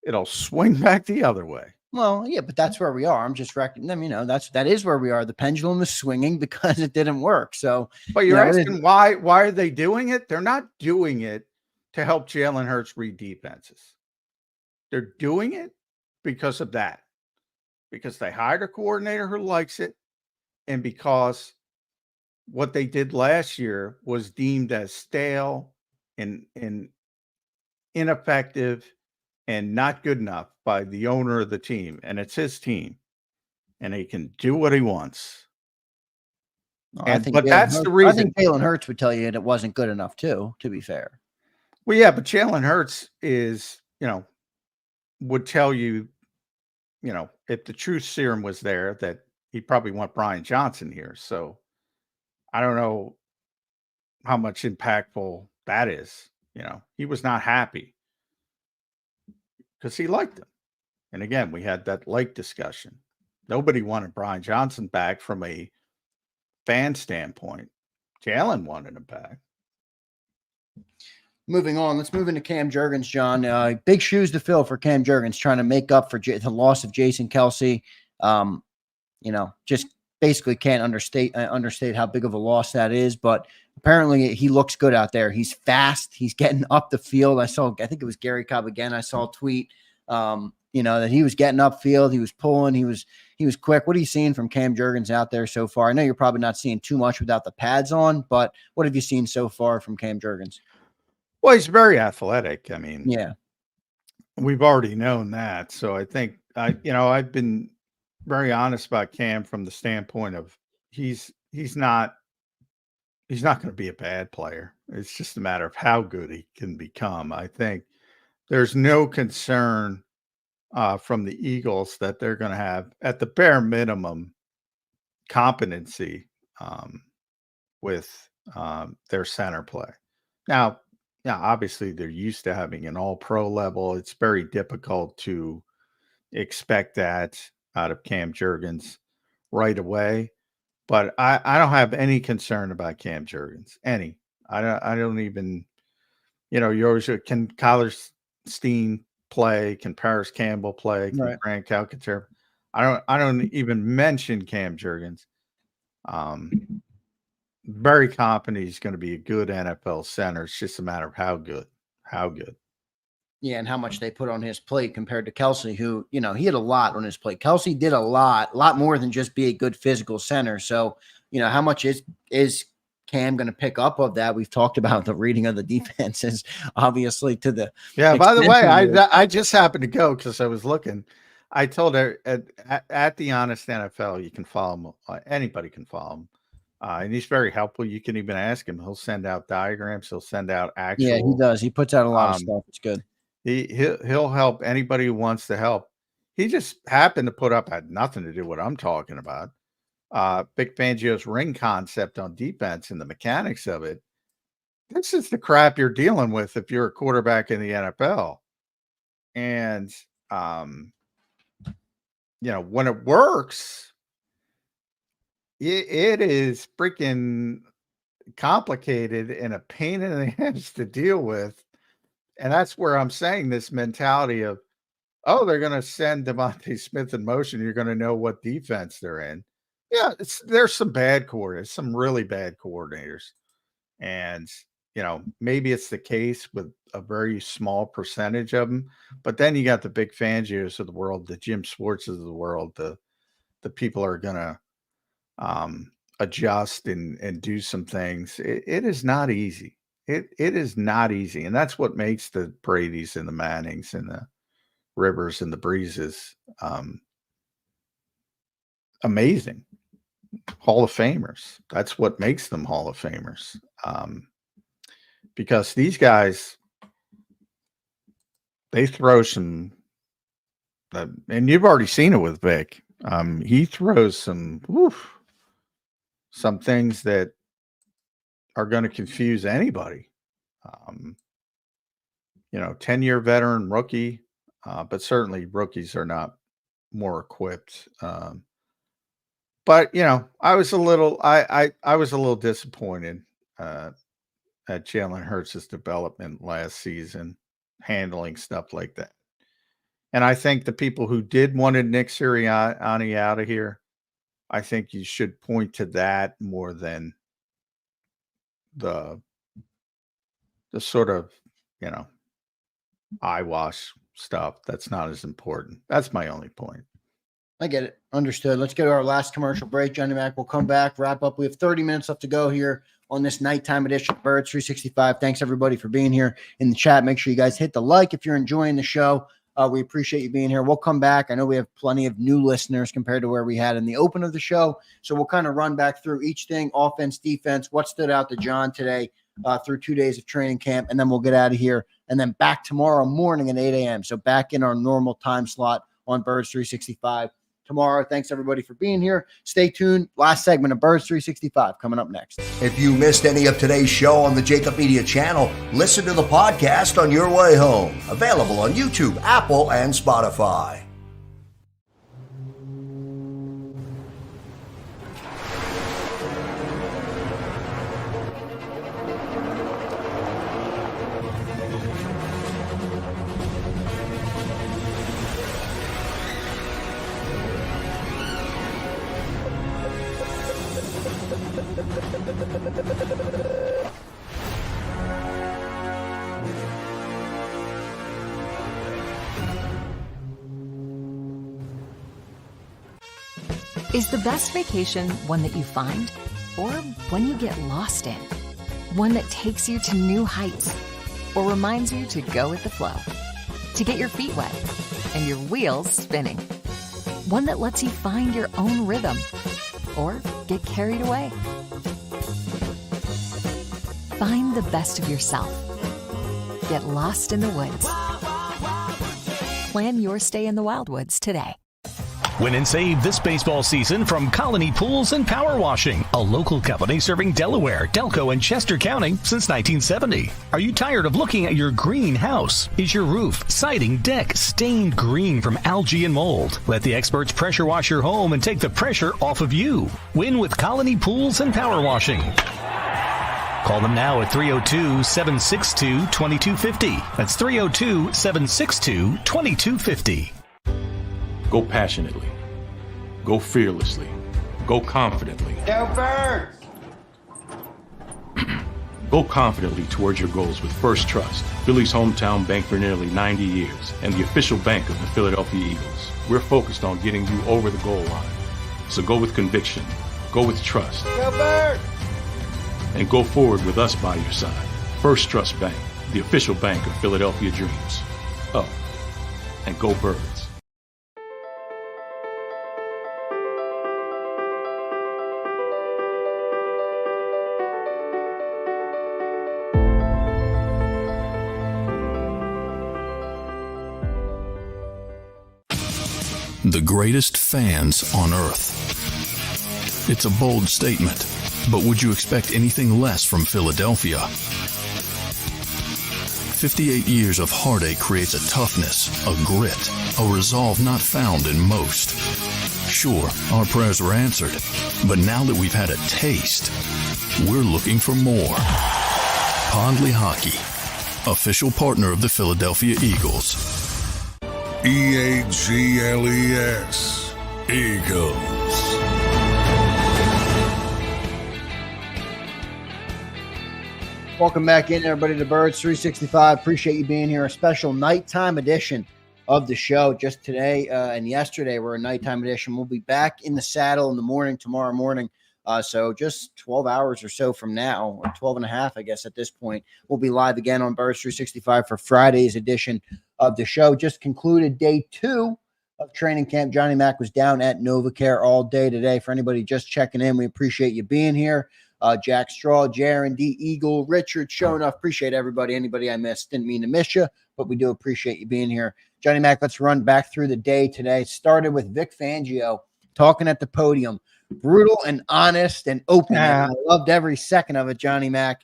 it'll swing back the other way. Well, yeah, but that's where we are. I'm just recognizing, that is where we are. The pendulum is swinging because it didn't work. So, but you're asking why are they doing it? They're not doing it to help Jalen Hurts read defenses. They're doing it because of that, because they hired a coordinator who likes it, and because what they did last year was deemed as stale and ineffective and not good enough by the owner of the team. And it's his team, and he can do what he wants. But that's the reason. I think Jalen Hurts would tell you it wasn't good enough too, to be fair. Well, yeah, but Jalen Hurts is, would tell you, if the truth serum was there, that he'd probably want Brian Johnson here. So I don't know how much impactful that is. He was not happy because he liked him. And again, we had that like discussion. Nobody wanted Brian Johnson back from a fan standpoint. Jalen wanted him back. Moving on, let's move into Cam Jurgens, John. Big shoes to fill for Cam Jurgens, trying to make up for the loss of Jason Kelce. Just basically can't understate how big of a loss that is. But apparently he looks good out there. He's fast. He's getting up the field. I think it was Gary Cobb again. I saw a tweet, that he was getting upfield. He was pulling. He was quick. What are you seeing from Cam Jurgens out there so far? I know you're probably not seeing too much without the pads on, but what have you seen so far from Cam Jurgens? Well, he's very athletic. I mean, yeah, we've already known that. So I think I've been very honest about Cam from the standpoint of he's not going to be a bad player. It's just a matter of how good he can become. I think there's no concern from the Eagles that they're going to have, at the bare minimum, competency with their center play. Now, obviously, they're used to having an all-pro level. It's very difficult to expect that out of Cam Jurgens right away. But I don't have any concern about Cam Jurgens. Any. I don't even, you always, can Kyler Steen play? Can Paris Campbell play? Can right. Grant Calcaterra? I don't even mention Cam Jurgens. Very confident he's going to be a good NFL center. It's just a matter of how good. Yeah, and how much they put on his plate compared to Kelce, who, he had a lot on his plate. Kelce did a lot more than just be a good physical center. So, how much is Cam going to pick up of that? We've talked about the reading of the defenses, obviously, to the by the way, I just happened to go because I was looking. I told her at the Honest NFL, you can follow him. Anybody can follow him. And he's very helpful. You can even ask him. He'll send out diagrams. He'll send out actual. Yeah, he does. He puts out a lot of stuff. It's good. He'll help anybody who wants to help. He just happened to put up, had nothing to do with what I'm talking about. Vic Fangio's ring concept on defense and the mechanics of it. This is the crap you're dealing with if you're a quarterback in the NFL. And when it works, it is freaking complicated and a pain in the ass to deal with. And that's where I'm saying this mentality of, they're going to send Devontae Smith in motion. You're going to know what defense they're in. Yeah, there's some bad coordinators, some really bad coordinators. And, maybe it's the case with a very small percentage of them. But then you got the Vic Fangios of the world, the Jim Schwartzes of the world, the people are going to adjust and do some things. It is not easy. It is not easy. And that's what makes the Bradys and the Mannings and the Rivers and the Breezes amazing. Hall of Famers. That's what makes them Hall of Famers. Because these guys, they throw some, and you've already seen it with Vic. He throws some things that are going to confuse anybody. 10-year veteran rookie, but certainly rookies are not more equipped. But I was a little disappointed at Jalen Hurts' development last season, handling stuff like that. And I think the people who did wanted Nick Sirianni out of here, I think you should point to that more than the sort of, eyewash stuff. That's not as important. That's my only point. I get it. Understood. Let's go to our last commercial break. Johnny Mac will come back, wrap up. We have 30 minutes left to go here on this nighttime edition of Birds 365. Thanks, everybody, for being here in the chat. Make sure you guys hit the like if you're enjoying the show. We appreciate you being here. We'll come back. I know we have plenty of new listeners compared to where we had in the open of the show. So we'll kind of run back through each thing, offense, defense, what stood out to John today through 2 days of training camp, and then we'll get out of here. And then back tomorrow morning at 8 a.m. So back in our normal time slot on Birds 365 tomorrow. Thanks, everybody, for being here. Stay tuned. Last segment of Birds 365 coming up next. If you missed any of today's show on the JAKIB Media channel, listen to the podcast on your way home. Available on YouTube, Apple, and Spotify. Is the best vacation one that you find or one you get lost in? One that takes you to new heights or reminds you to go with the flow? To get your feet wet and your wheels spinning? One that lets you find your own rhythm or get carried away? Find the best of yourself. Get lost in the woods. Plan your stay in the Wildwoods today. Win and save this baseball season from Colony Pools and Power Washing, a local company serving Delaware, Delco, and Chester County since 1970. Are you tired of looking at your green house? Is your roof, siding, deck stained green from algae and mold? Let the experts pressure wash your home and take the pressure off of you. Win with Colony Pools and Power Washing. Call them now at 302-762-2250. That's 302-762-2250. Go passionately. Go fearlessly. Go confidently. Go Birds! Go confidently towards your goals with First Trust, Philly's hometown bank for nearly 90 years, and the official bank of the Philadelphia Eagles. We're focused on getting you over the goal line. So go with conviction. Go with trust. Go Birds! And go forward with us by your side. First Trust Bank, the official bank of Philadelphia Dreams. Oh, and go Birds. The greatest fans on earth. It's a bold statement, but would you expect anything less from Philadelphia? 58 years of heartache creates a toughness, a grit, a resolve not found in most. Sure, our prayers were answered, but now that we've had a taste, we're looking for more. Pondley Hockey, official partner of the Philadelphia Eagles. EAGLES, Eagles. Welcome back in, everybody, to Birds 365. Appreciate you being here. A special nighttime edition of the show. Just today and yesterday were a nighttime edition. We'll be back in the saddle in the morning, tomorrow morning. So just 12 hours or so from now, or 12 and a half, I guess, at this point, we'll be live again on Birds 365 for Friday's edition of the show. Just concluded day 2 of training camp. Johnny Mac was down at NovaCare all day today. For anybody just checking in, we appreciate you being here. Jack Straw, Jaron, D. Eagle, Richard, showing up. Appreciate everybody. Anybody I missed, didn't mean to miss you, but we do appreciate you being here. Johnny Mac, let's run back through the day today. Started with Vic Fangio talking at the podium. Brutal and honest and open. Yeah. I loved every second of it, Johnny Mac.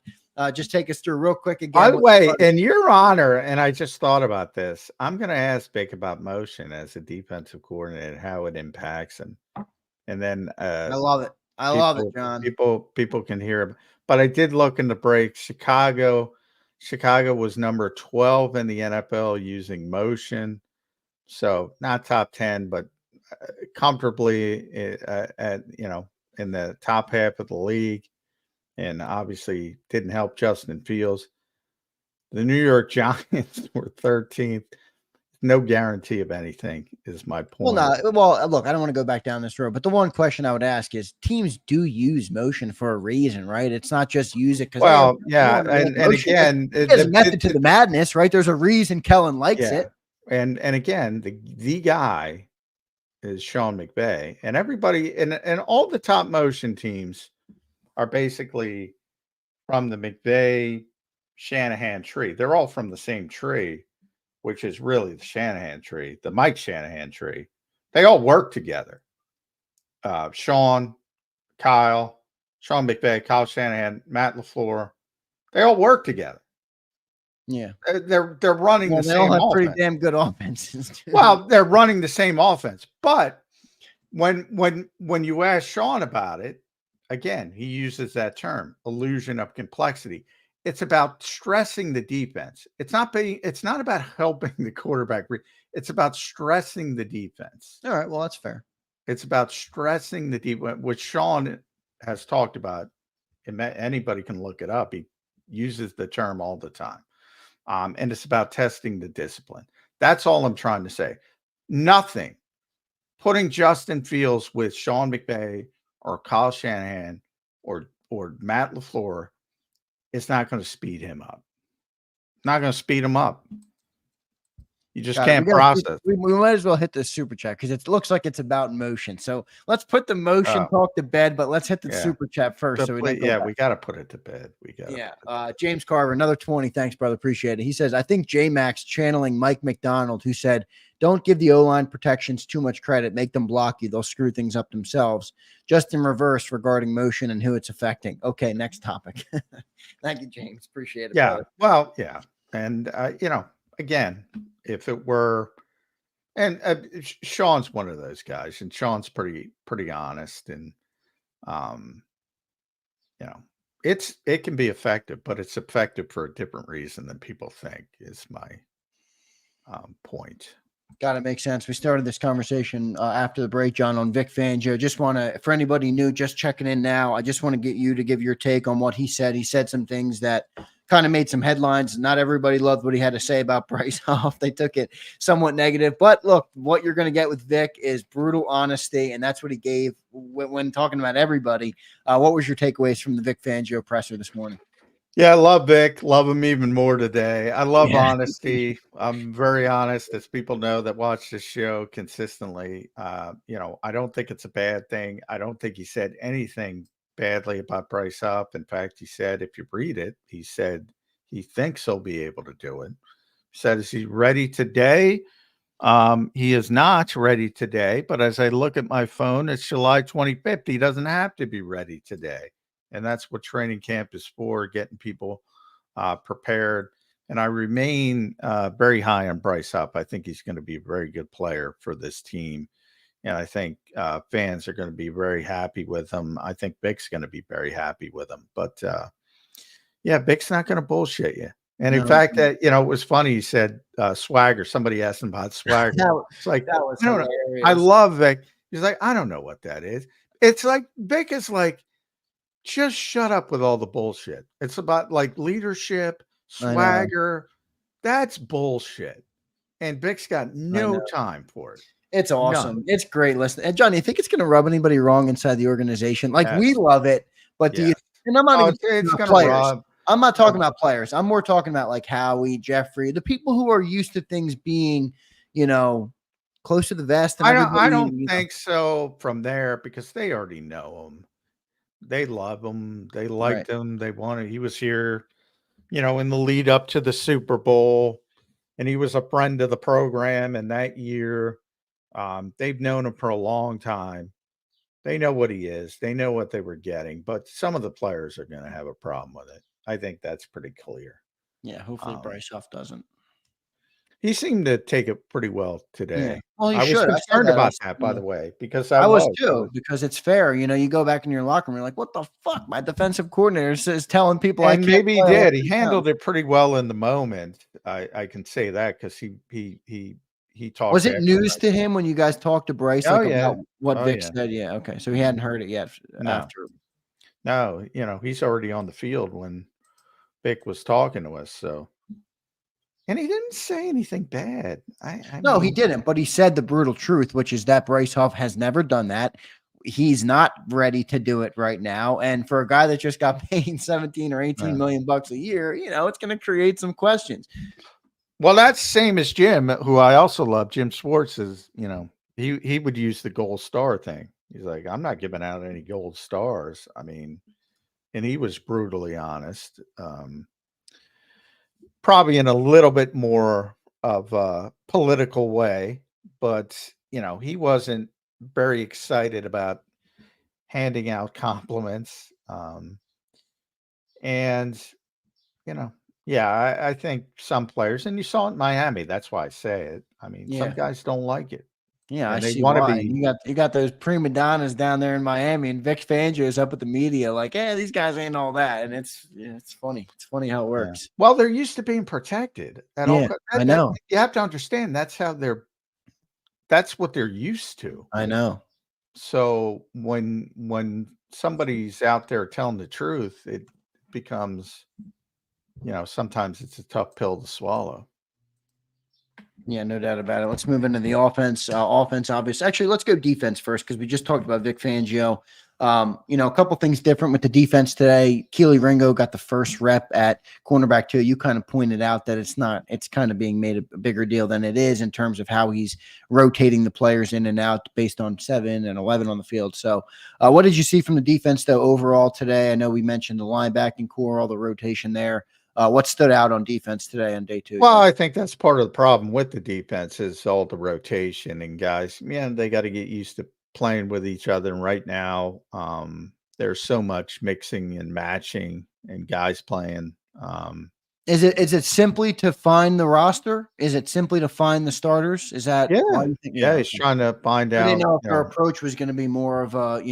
Just take us through real quick again. By the way, in your honor, and I just thought about this, I'm going to ask Vic about motion as a defensive coordinator, how it impacts him. And then I love it. I love it, John. People can hear him. But I did look in the break. Chicago was number 12 in the NFL using motion. So not top 10, but comfortably at in the top half of the league, and obviously didn't help Justin Fields. The New York Giants were 13th. No guarantee of anything is my point. Well, look, I don't want to go back down this road, but the one question I would ask is teams do use motion for a reason, right? It's not just use it because and again, there's a method to the madness, right? There's a reason Kellen likes it. And again, the guy is Sean McVay, and everybody and all the top motion teams are basically from the McVay Shanahan tree. They're all from the same tree, which is really the Shanahan tree, the Mike Shanahan tree. They all work together. Sean McVay, Kyle Shanahan, Matt LaFleur, they all work together. Yeah, they're running the same offense. Pretty damn good offenses. Well, they're running the same offense, but when you ask Sean about it, again, he uses that term, illusion of complexity. It's about stressing the defense. It's not about helping the quarterback. It's about stressing the defense. All right, well, that's fair. It's about stressing the defense, which Sean has talked about. Anybody can look it up. He uses the term all the time. And it's about testing the discipline. That's all I'm trying to say. Nothing putting Justin Fields with Sean McVay or Kyle Shanahan or Matt LaFleur is not going to speed him up. Not going to speed him up. You just can't process. We might as well hit the super chat because it looks like it's about motion. So let's put the motion talk to bed, but let's hit the super chat first. We got to put it to bed. James Carver, another 20. Thanks, brother. Appreciate it. He says, I think J-Max channeling Mike McDonald, who said, don't give the O-line protections too much credit. Make them block you. They'll screw things up themselves. Just in reverse regarding motion and who it's affecting. Okay, next topic. Thank you, James. Appreciate it. Yeah. Brother. Well, yeah. And, again, if it were, and Sean's one of those guys, and Sean's pretty honest, and it can be effective, but it's effective for a different reason than people think. Is my point. Got to make sense. We started this conversation after the break, John, on Vic Fangio. Just want to, for anybody new, just checking in now, I just want to get you to give your take on what he said. He said some things that kind of made some headlines. Not everybody loved what he had to say about Bryce Hoff. They took it somewhat negative. But look, what you're going to get with Vic is brutal honesty, and that's what he gave when talking about everybody. What was your takeaways from the Vic Fangio presser this morning? Yeah, I love Vic. Love him even more today. I love honesty. I'm very honest, as people know that watch this show consistently. I don't think it's a bad thing. I don't think he said anything badly about Bryce Hoff. In fact, he said, if you read it, he said he thinks he'll be able to do it. He said, is he ready today? He is not ready today, but as I look at my phone, it's July 25th. He doesn't have to be ready today. And that's what training camp is for, getting people prepared. And I remain very high on Bryce Hoff. I think he's going to be a very good player for this team. And I think fans are going to be very happy with him. I think Vic's going to be very happy with him. But, Vic's not going to bullshit you. And in fact, it was funny. He said swagger. Somebody asked him about swagger. It's like, that was hilarious. I love Vic. He's like, I don't know what that is. It's like, Vic is like, just shut up with all the bullshit. It's about like leadership, swagger. That's bullshit. And Vic's got no time for it. It's awesome. None. It's great. Listen, and John, you think it's going to rub anybody wrong inside the organization? Like we love it, but do you? And I'm not even players. I'm not talking about players. I'm more talking about like Howie, Jeffrey, the people who are used to things being, close to the vest. And I don't think so from there because they already know him. They love him. They liked him. They wanted. He was here, in the lead up to the Super Bowl, and he was a friend of the program. And that year, they've known him for a long time. They know what he is. They know what they were getting. But some of the players are going to have a problem with it. I think that's pretty clear. Yeah. Hopefully, Bryce Hoff doesn't. He seemed to take it pretty well today. Yeah. Well, I was concerned about that, by the way, because I was too, because it's fair. You go back in your locker room, you're like, what the fuck? My defensive coordinator is telling people and maybe he did. He handled it pretty well in the moment. I can say that because he talked. Was it news to him when you guys talked to Bryce about what Vic said? Yeah. Okay. So he hadn't heard it yet after. No, he's already on the field when Vic was talking to us. So. And he didn't say anything bad. No, he didn't. But he said the brutal truth, which is that Bryce Hoff has never done that. He's not ready to do it right now. And for a guy that just got paid 17 or 18 million bucks a year, it's going to create some questions. Well, that's same as Jim, who I also love. Jim Schwartz is, he would use the gold star thing. He's like, I'm not giving out any gold stars. I mean, and he was brutally honest. Probably in a little bit more of a political way, but, he wasn't very excited about handing out compliments. I think some players, and you saw it in Miami, that's why I say it. I mean, some guys don't like it. Yeah, I see why. You got those prima donnas down there in Miami, and Vic Fangio is up at the media like, these guys ain't all that. And it's funny. It's funny how it works. Yeah. Well, they're used to being protected. I know. You have to understand that's what they're used to. I know. So when somebody's out there telling the truth, it becomes, sometimes it's a tough pill to swallow. Yeah, no doubt about it. Let's move into the offense. Offense, obviously. Actually, let's go defense first because we just talked about Vic Fangio. A couple things different with the defense today. Keely Ringo got the first rep at cornerback too. You kind of pointed out that it's kind of being made a bigger deal than it is in terms of how he's rotating the players in and out based on 7 and 11 on the field. So what did you see from the defense though overall today? I know we mentioned the linebacking core, all the rotation there. What stood out on defense today on day 2? Well, I think that's part of the problem with the defense is all the rotation and guys, man, they got to get used to playing with each other. And right now, there's so much mixing and matching and guys playing. Is it simply to find the roster? Is it simply to find the starters? Is that why you think? Yeah, he's trying to find out. I didn't know if our approach was going to be more of a,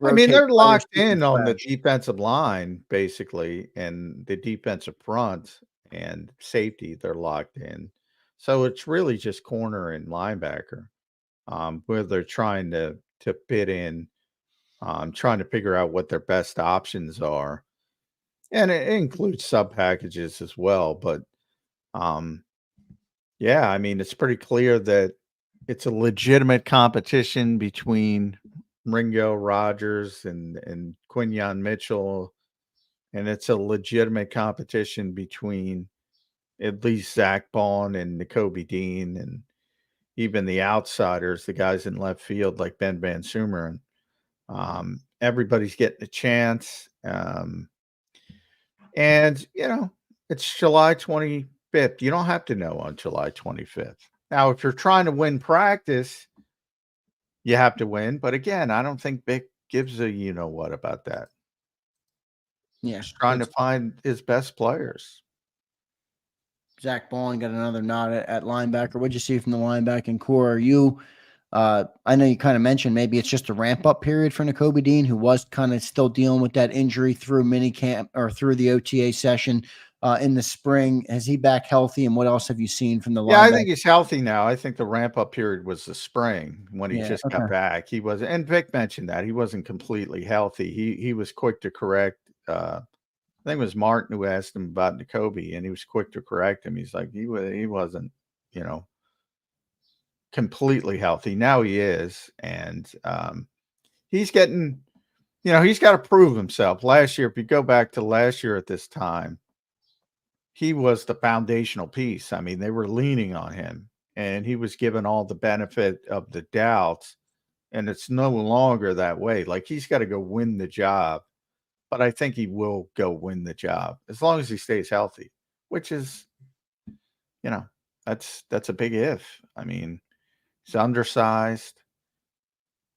I mean, they're locked players in on the defensive line, basically, and the defensive front and safety, they're locked in. So it's really just corner and linebacker, where they're trying to fit in, trying to figure out what their best options are. And it includes sub packages as well. But yeah, I mean, it's pretty clear that it's a legitimate competition between Ringo, Rogers, and Quinyon Mitchell, and it's a legitimate competition between at least Zach Bond and Nakobe Dean, and even the outsiders, the guys in left field like Ben Van Sumeren. Everybody's getting a chance, and it's July 25th. You don't have to know on July 25th. Now, if you're trying to win practice, you have to win. But again, I don't think Vic gives a what about that. Yeah. He's trying to find his best players. Zach Bond got another nod at linebacker. What'd you see from the linebacking core? I know you kind of mentioned maybe it's just a ramp up period for Nakobe Dean, who was kind of still dealing with that injury through minicamp or through the OTA session in the spring. Is he back healthy? And what else have you seen from the linebacker? Yeah, I think he's healthy now. I think the ramp up period was the spring when he just got back. He was, and Vic mentioned that he wasn't completely healthy. He was quick to correct. I think it was Martin who asked him about Nakobe, and he was quick to correct him. He's like, he wasn't, completely healthy. Now he is, and he's getting, he's got to prove himself. Last year, if you go back to last year at this time, he was the foundational piece. I mean, they were leaning on him, and he was given all the benefit of the doubt, and it's no longer that way. Like, he's got to go win the job, but I think he will go win the job as long as he stays healthy, which is, that's a big if. I mean, he's undersized.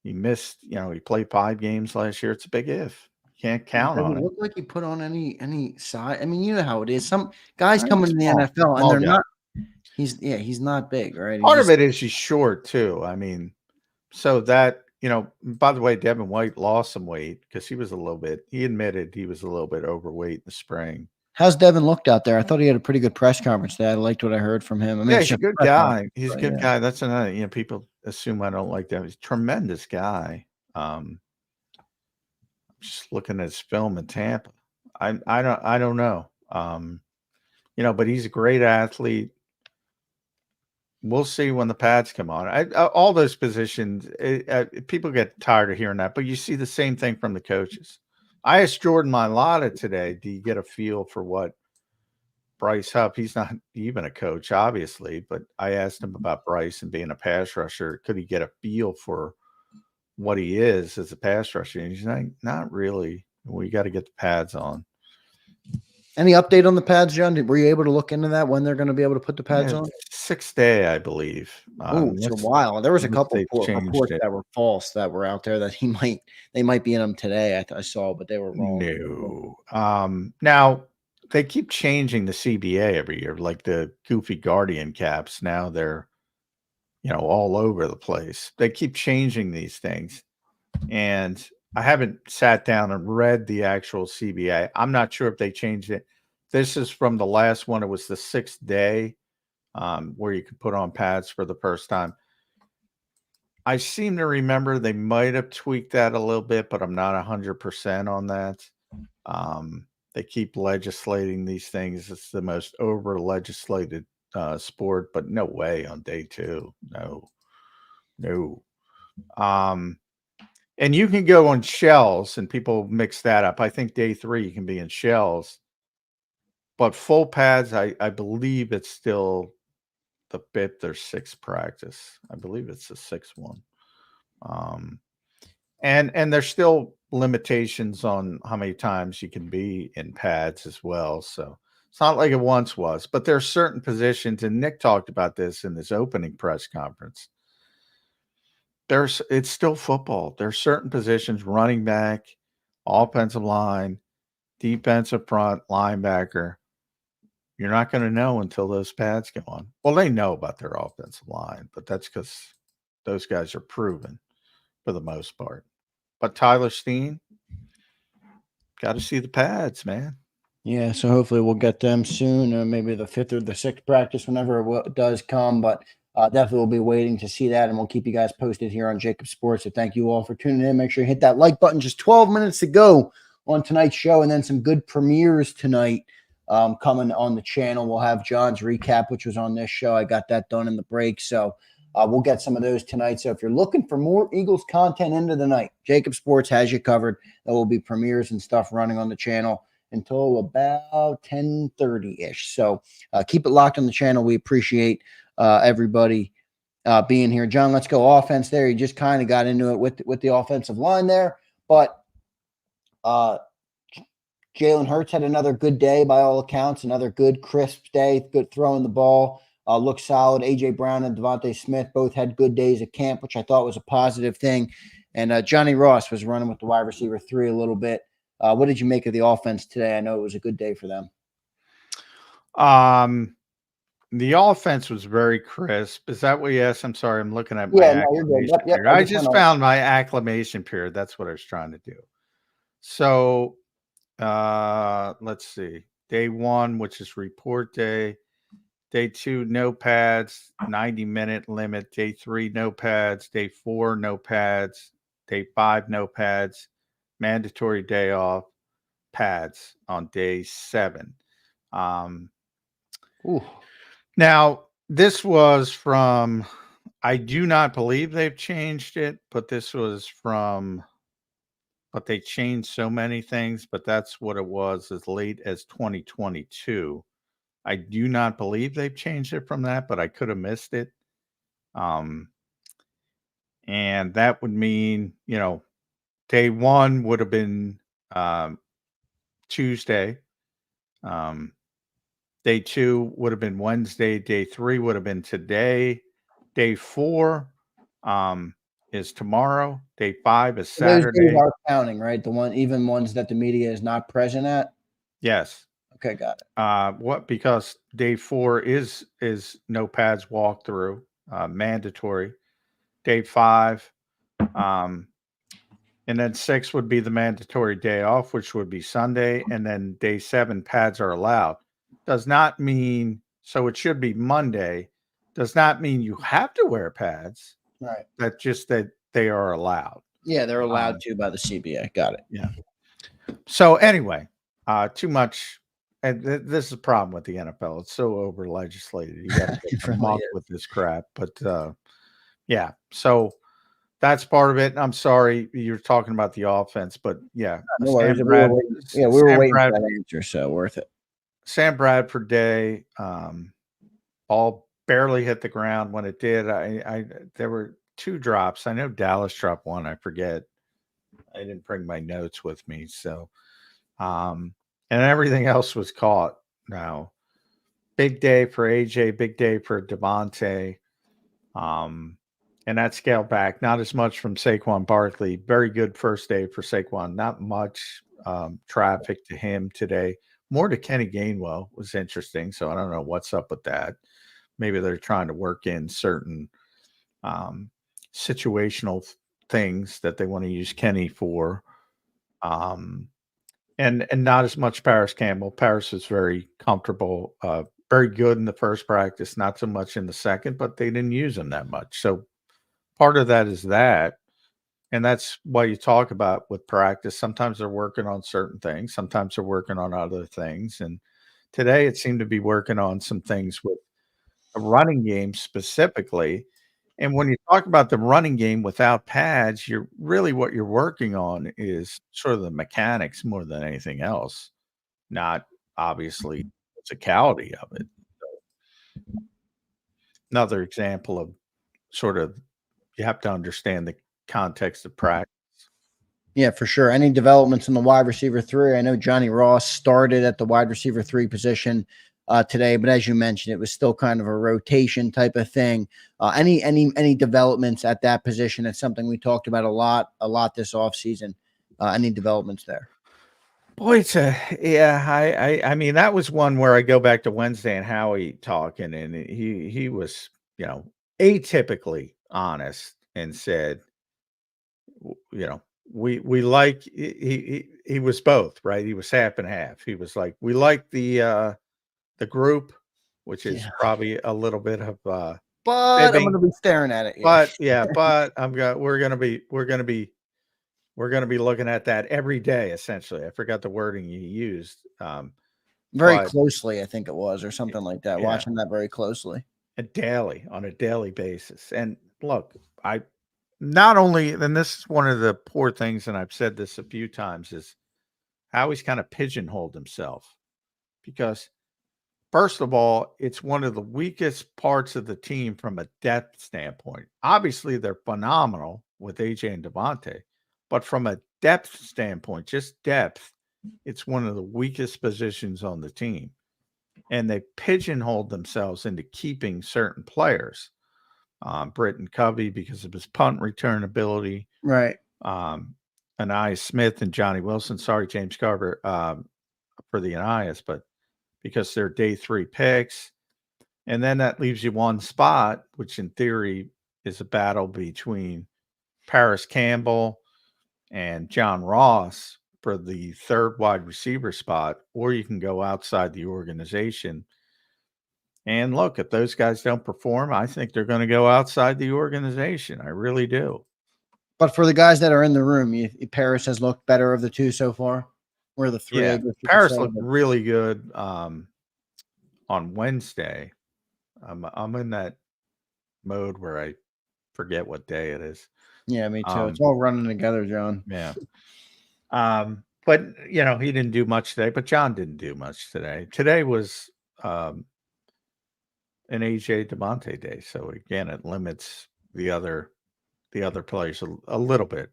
He missed, he played 5 games last year. It's a big if. Can't count on it. Look like he put on any size. I mean, you know how it is. Some guys come into the NFL and they're not. He's not big, right? Part of it is he's short too. I mean, so that by the way, Devin White lost some weight because he admitted he was a little bit overweight in the spring. How's Devin looked out there? I thought he had a pretty good press conference today. I liked what I heard from him. I mean, he's a good guy. He's a good guy. That's another. People assume I don't like that. He's a tremendous guy. Just looking at his film in Tampa, I don't know. But he's a great athlete. We'll see when the pads come on. All those positions, people get tired of hearing that, but you see the same thing from the coaches. I asked Jordan Mailata today, do you get a feel for what Bryce Huff, he's not even a coach, obviously, but I asked him about Bryce and being a pass rusher. Could he get a feel for what he is as a pass rusher? And he's like, not really. We got to get the pads on. Any update on the pads, John? Were you able to look into that when they're going to be able to put the pads on? 6th day, I believe. It's a while. There was a couple reports that were false that were out there that they might be in them today. I saw, but they were wrong. No. Now they keep changing the CBA every year, like the goofy Guardian caps. Now they're, all over the place. They keep changing these things, and I haven't sat down and read the actual CBA. I'm not sure if they changed it. This is from the last one. It was the 6th day where you could put on pads for the first time. I seem to remember they might have tweaked that a little bit, but I'm not 100% on that. They keep legislating these things. It's the most over-legislated sport, but no way on day 2. No. And you can go on shells, and people mix that up. I think day 3 you can be in shells, but full pads, I believe it's still the 5th or 6th practice. I believe it's the 6th one. And there's still limitations on how many times you can be in pads as well. So it's not like it once was, but there are certain positions, and Nick talked about this in his opening press conference. It's still football. There's certain positions: running back, offensive line, defensive front, linebacker. You're not going to know until those pads go on. Well, they know about their offensive line, but that's because those guys are proven for the most part. But Tyler Steen, got to see the pads, man. Yeah, so hopefully we'll get them soon, maybe the 5th or the 6th practice, whenever it does come. But definitely we'll be waiting to see that, and we'll keep you guys posted here on JAKIB Sports. So thank you all for tuning in. Make sure you hit that like button. Just 12 minutes to go on tonight's show, and then some good premieres tonight coming on the channel. We'll have John's recap, which was on this show. I got that done in the break, so we'll get some of those tonight. So if you're looking for more Eagles content into the night, JAKIB Sports has you covered. There will be premieres and stuff running on the channel until about 10:30-ish. So keep it locked on the channel. We appreciate everybody being here. John, let's go offense there. You just kind of got into it with the offensive line there, but Jalen Hurts had another good day by all accounts, another good crisp day, good throwing the ball, looked solid. A.J. Brown and Devontae Smith both had good days at camp, which I thought was a positive thing. And Johnny Ross was running with the wide receiver 3 a little bit. What did you make of the offense today? I know it was a good day for them. The offense was very crisp. Is that what you asked? I'm sorry, I'm looking at my acclimation period. I just found my acclimation period. That's what I was trying to do. So let's see. Day 1, which is report day. Day 2, no pads, 90-minute limit. Day 3, no pads. Day 4, no pads. Day 5, no pads. Mandatory day off, pads on day 7. Now, this was from, I do not believe they've changed it, but this was from, but they changed so many things, but that's what it was as late as 2022. I do not believe they've changed it from that, but I could have missed it. And that would mean, day 1 would have been Tuesday. Day 2 would have been Wednesday. Day 3 would have been today. Day 4 is tomorrow. Day 5 is Saturday. Those days are counting, right? Even ones that the media is not present at. Yes. Okay, got it. Because day 4 is no pads walkthrough, mandatory. Day 5, and then 6 would be the mandatory day off, which would be Sunday. And then day 7, pads are allowed. Does not mean, so it should be Monday. Does not mean you have to wear pads. Right. That's just that they are allowed. Yeah, they're allowed to by the CBA. Got it. Yeah. So anyway, too much. And this is a problem with the NFL. It's so over legislated. You got to come up with this crap. But yeah, so that's part of it. And I'm sorry you're talking about the offense, but yeah. No worries. We were waiting for that answer, so worth it. Sam Bradford day, ball barely hit the ground. When it did, there were 2 drops. I know Dallas dropped 1. I forget. I didn't bring my notes with me. So, and everything else was caught. Now, big day for AJ, big day for Devontae. And that scaled back, not as much from Saquon Barkley. Very good first day for Saquon. Not much traffic to him today. More to Kenny Gainwell was interesting. So I don't know what's up with that. Maybe they're trying to work in certain situational things that they want to use Kenny for. And not as much Paris Campbell. Paris was very comfortable, very good in the first practice, not so much in the second, but they didn't use him that much. So part of that is that. And that's why you talk about with practice. Sometimes they're working on certain things. Sometimes they're working on other things. And today it seemed to be working on some things with the running game specifically. And when you talk about the running game without pads, you're really what you're working on is sort of the mechanics more than anything else, not obviously the physicality of it. So, another example of sort of you have to understand the context of practice. Yeah, for sure. Any developments in the wide receiver 3? I know Johnny Ross started at the wide receiver 3 position today, but as you mentioned, it was still kind of a rotation type of thing. Any developments at that position? It's something we talked about a lot this offseason. Any developments there? Boy, I mean, that was one where I go back to Wednesday and Howie talking, and he was, atypically honest and said, we like he was both, right? He was half and half. He was like, we like the group, which is probably a little bit of but fibbing, I'm going to be staring at it. Yeah. But we're going to be looking at that every day, essentially. I forgot the wording you used. Very closely, I think it was, or something like that. Yeah. Watching that very closely. On a daily basis. And look, not only, and this is one of the poor things, and I've said this a few times, is how he's kind of pigeonholed himself. Because, first of all, it's one of the weakest parts of the team from a depth standpoint. Obviously, they're phenomenal with AJ and Devontae. But from a depth standpoint, just depth, it's one of the weakest positions on the team. And they pigeonholed themselves into keeping certain players. Britton Covey because of his punt return ability. Right. Anais Smith and Johnny Wilson. Sorry, James Carver, for the Anais, but because they're day 3 picks. And then that leaves you one spot, which in theory is a battle between Paris Campbell and John Ross for the 3rd wide receiver spot, or you can go outside the organization. And look, if those guys don't perform, I think they're going to go outside the organization. I really do. But for the guys that are in the room, Paris has looked better of the 2 so far. Where the 3? Yeah, Paris looked really good on Wednesday. I'm in that mode where I forget what day it is. Yeah, me too. It's all running together, John. Yeah. But he didn't do much today, but John didn't do much today. Today was an AJ Devontae day. So again, it limits the other players a little bit.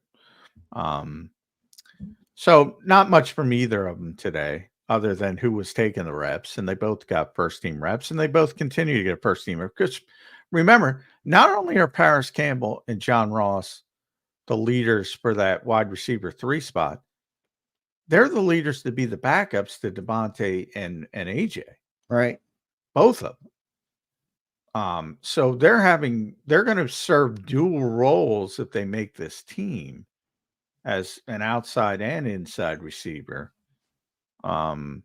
So not much from either of them today, other than who was taking the reps, and they both got first team reps, and they both continue to get first team reps. Because remember, not only are Paris Campbell and John Ross the leaders for that wide receiver 3 spot, they're the leaders to be the backups to Devontae and AJ. Right. Both of them. So they're going to serve dual roles if they make this team as an outside and inside receiver. And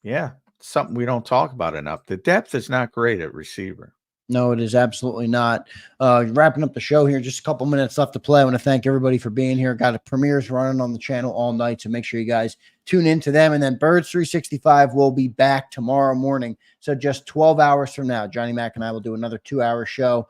yeah, something we don't talk about enough. The depth is not great at receiver. No, it is absolutely not. Wrapping up the show here, just a couple minutes left to play. I want to thank everybody for being here. Got a premieres running on the channel all night, so make sure you guys tune into them. And then Birds 365 will be back tomorrow morning. So just 12 hours from now, Johnny Mac and I will do another 2-hour show.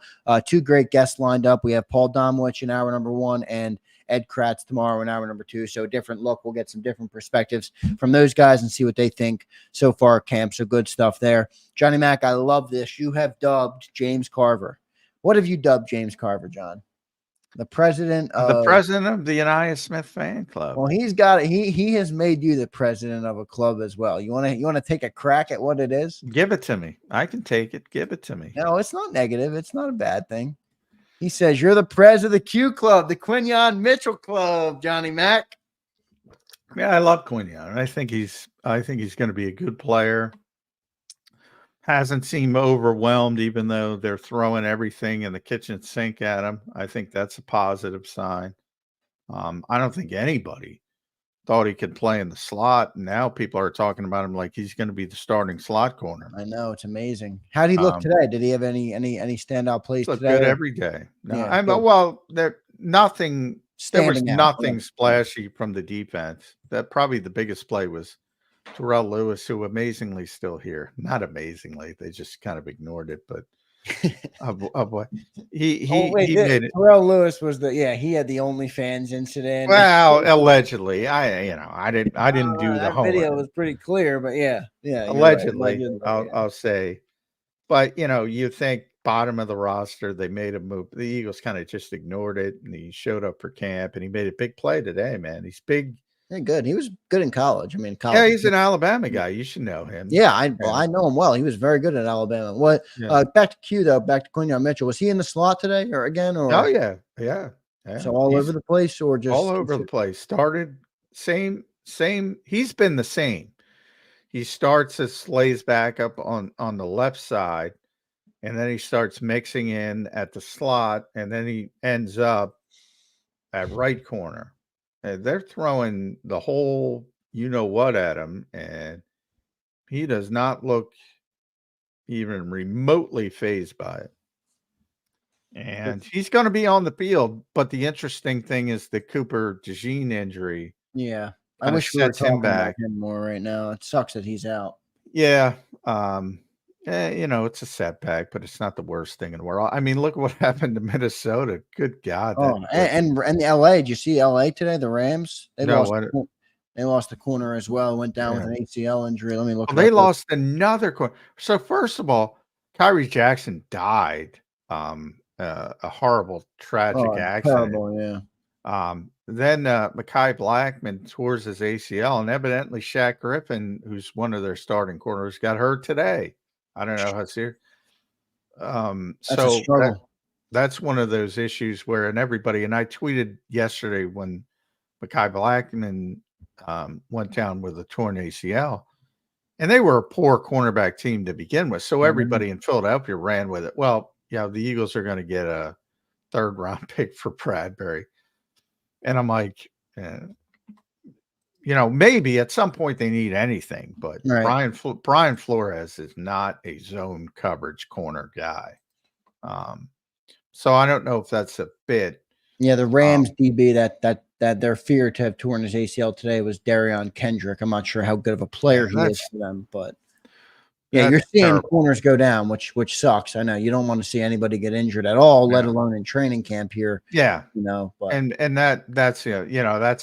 2 great guests lined up. We have Paul Domowitch in hour number 1 and Ed Kratz tomorrow in hour number 2. So a different look. We'll get some different perspectives from those guys and see what they think so far at camp. So good stuff there. Johnny Mac, I love this. You have dubbed James Carver. What have you dubbed James Carver, John? The president of the Anais Smith fan club. Well, he's got it. He has made you the president of a club as well. You want to take a crack at what it is? Give it to me. I can take it. Give it to me. No, it's not negative. It's not a bad thing. He says you're the pres of the Q Club, the Quinyon Mitchell Club, Johnny Mac. Yeah, I love Quinyon. I think he's going to be a good player. Hasn't seemed overwhelmed, even though they're throwing everything in the kitchen sink at him. I think that's a positive sign. I don't think anybody thought he could play in the slot. And now people are talking about him like he's going to be the starting slot corner. I know, it's amazing. How did he look today? Did he have any standout plays today? Good every day. No, yeah, there was nothing Standing out, splashy from the defense. That probably the biggest play was Terrell Lewis, who amazingly still here. Not amazingly, they just kind of ignored it, but he made it. Terrell Lewis was he had the OnlyFans incident. Well, allegedly, I didn't do the that homework. video was pretty clear, but yeah, allegedly, right. I'll say, but you think bottom of the roster, they made a move. The Eagles kind of just ignored it, and he showed up for camp, and he made a big play today. Man, he's big. Yeah, good. He was good in college. Yeah, he's an Alabama guy. You should know him. Yeah, I know him well. He was very good at Alabama. Back to Q though. Back to Quinyon Mitchell. Was he in the slot today or again? Or oh yeah. So all over the place, or just all over the place. Started same. He's been the same. He starts as lays back up on the left side, and then he starts mixing in at the slot, and then he ends up at right corner. And they're throwing the whole you-know-what at him, and he does not look even remotely fazed by it. And he's going to be on the field, but the interesting thing is the Cooper DeJean injury. Yeah, I wish we were talking about him more right now. It sucks that he's out. Yeah, it's a setback, but it's not the worst thing in the world. I mean, look what happened to Minnesota. Good God. And LA. Did you see LA today? The Rams? They lost the corner as well. Went down with an ACL injury. Let me look. They lost another corner. So first of all, Kyrie Jackson died. A horrible, tragic accident. Terrible, yeah. Then Mekhi Blackman tours his ACL, and evidently Shaq Griffin, who's one of their starting corners, got hurt today. I don't know how serious. That's one of those issues where, and I tweeted yesterday when Mekhi Blackman went down with a torn ACL, and they were a poor cornerback team to begin with. So everybody in Philadelphia ran with it. Well, the Eagles are going to get a 3rd round pick for Bradbury. And I'm like, maybe at some point they need anything, but right. Brian Flores is not a zone coverage corner guy. So I don't know if that's a bit. Yeah, the Rams DB that their fear to have torn his ACL today was Darion Kendrick. I'm not sure how good of a player he is for them, but you're seeing terrible corners go down, which sucks. I know you don't want to see anybody get injured at all, let alone in training camp here. Yeah, but and that's that's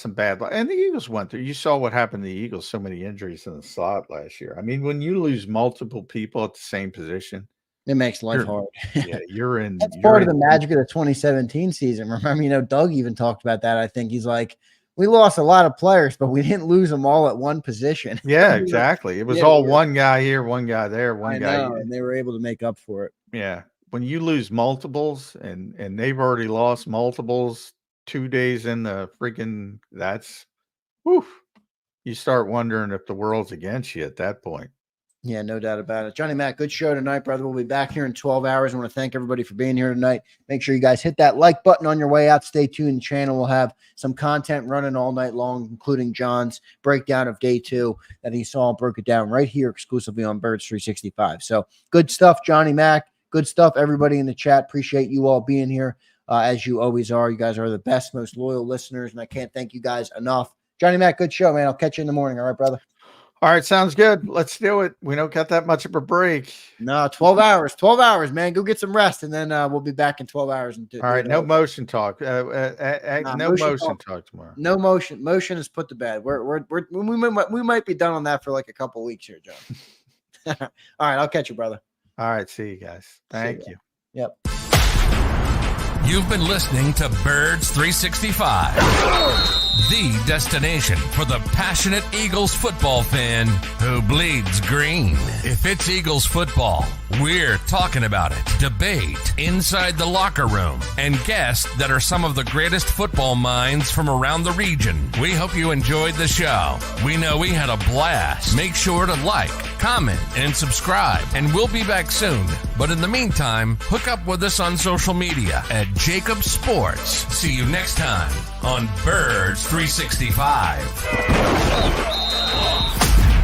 some bad. And the Eagles went through. You saw what happened to the Eagles. So many injuries in the slot last year. I mean, when you lose multiple people at the same position, it makes life hard. You're in. That's part of the magic of the 2017 season. Remember, Doug even talked about that. I think he's like, we lost a lot of players, but we didn't lose them all at one position. Yeah, exactly. It was all one guy here, one guy there, one guy here. And they were able to make up for it. Yeah. When you lose multiples and they've already lost multiples 2 days in the freaking, you start wondering if the world's against you at that point. Yeah, no doubt about it. Johnny Mac, good show tonight, brother. We'll be back here in 12 hours. I want to thank everybody for being here tonight. Make sure you guys hit that like button on your way out. Stay tuned. The channel will have some content running all night long, including John's breakdown of day 2 that he saw, broke it down right here exclusively on Birds 365. So good stuff, Johnny Mac. Good stuff, everybody in the chat. Appreciate you all being here, as you always are. You guys are the best, most loyal listeners, and I can't thank you guys enough. Johnny Mac, good show, man. I'll catch you in the morning. All right, brother? All right, sounds good. Let's do it. We don't got that much of a break. No, 12 hours. 12 hours, man. Go get some rest, and then we'll be back in 12 hours. All right, no motion talk. No motion talk tomorrow. No motion. Motion is put to bed. We might be done on that for like a couple weeks here, John. All right, I'll catch you, brother. All right, see you guys. Thank you. Yep. You've been listening to Birds 365, the destination for the passionate Eagles football fan who bleeds green. If it's Eagles football, we're talking about it. Debate inside the locker room and guests that are some of the greatest football minds from around the region. We hope you enjoyed the show. We know we had a blast. Make sure to like, comment, and subscribe, and we'll be back soon. But in the meantime, hook up with us on social media at JAKIB Sports. See you next time on Birds 365.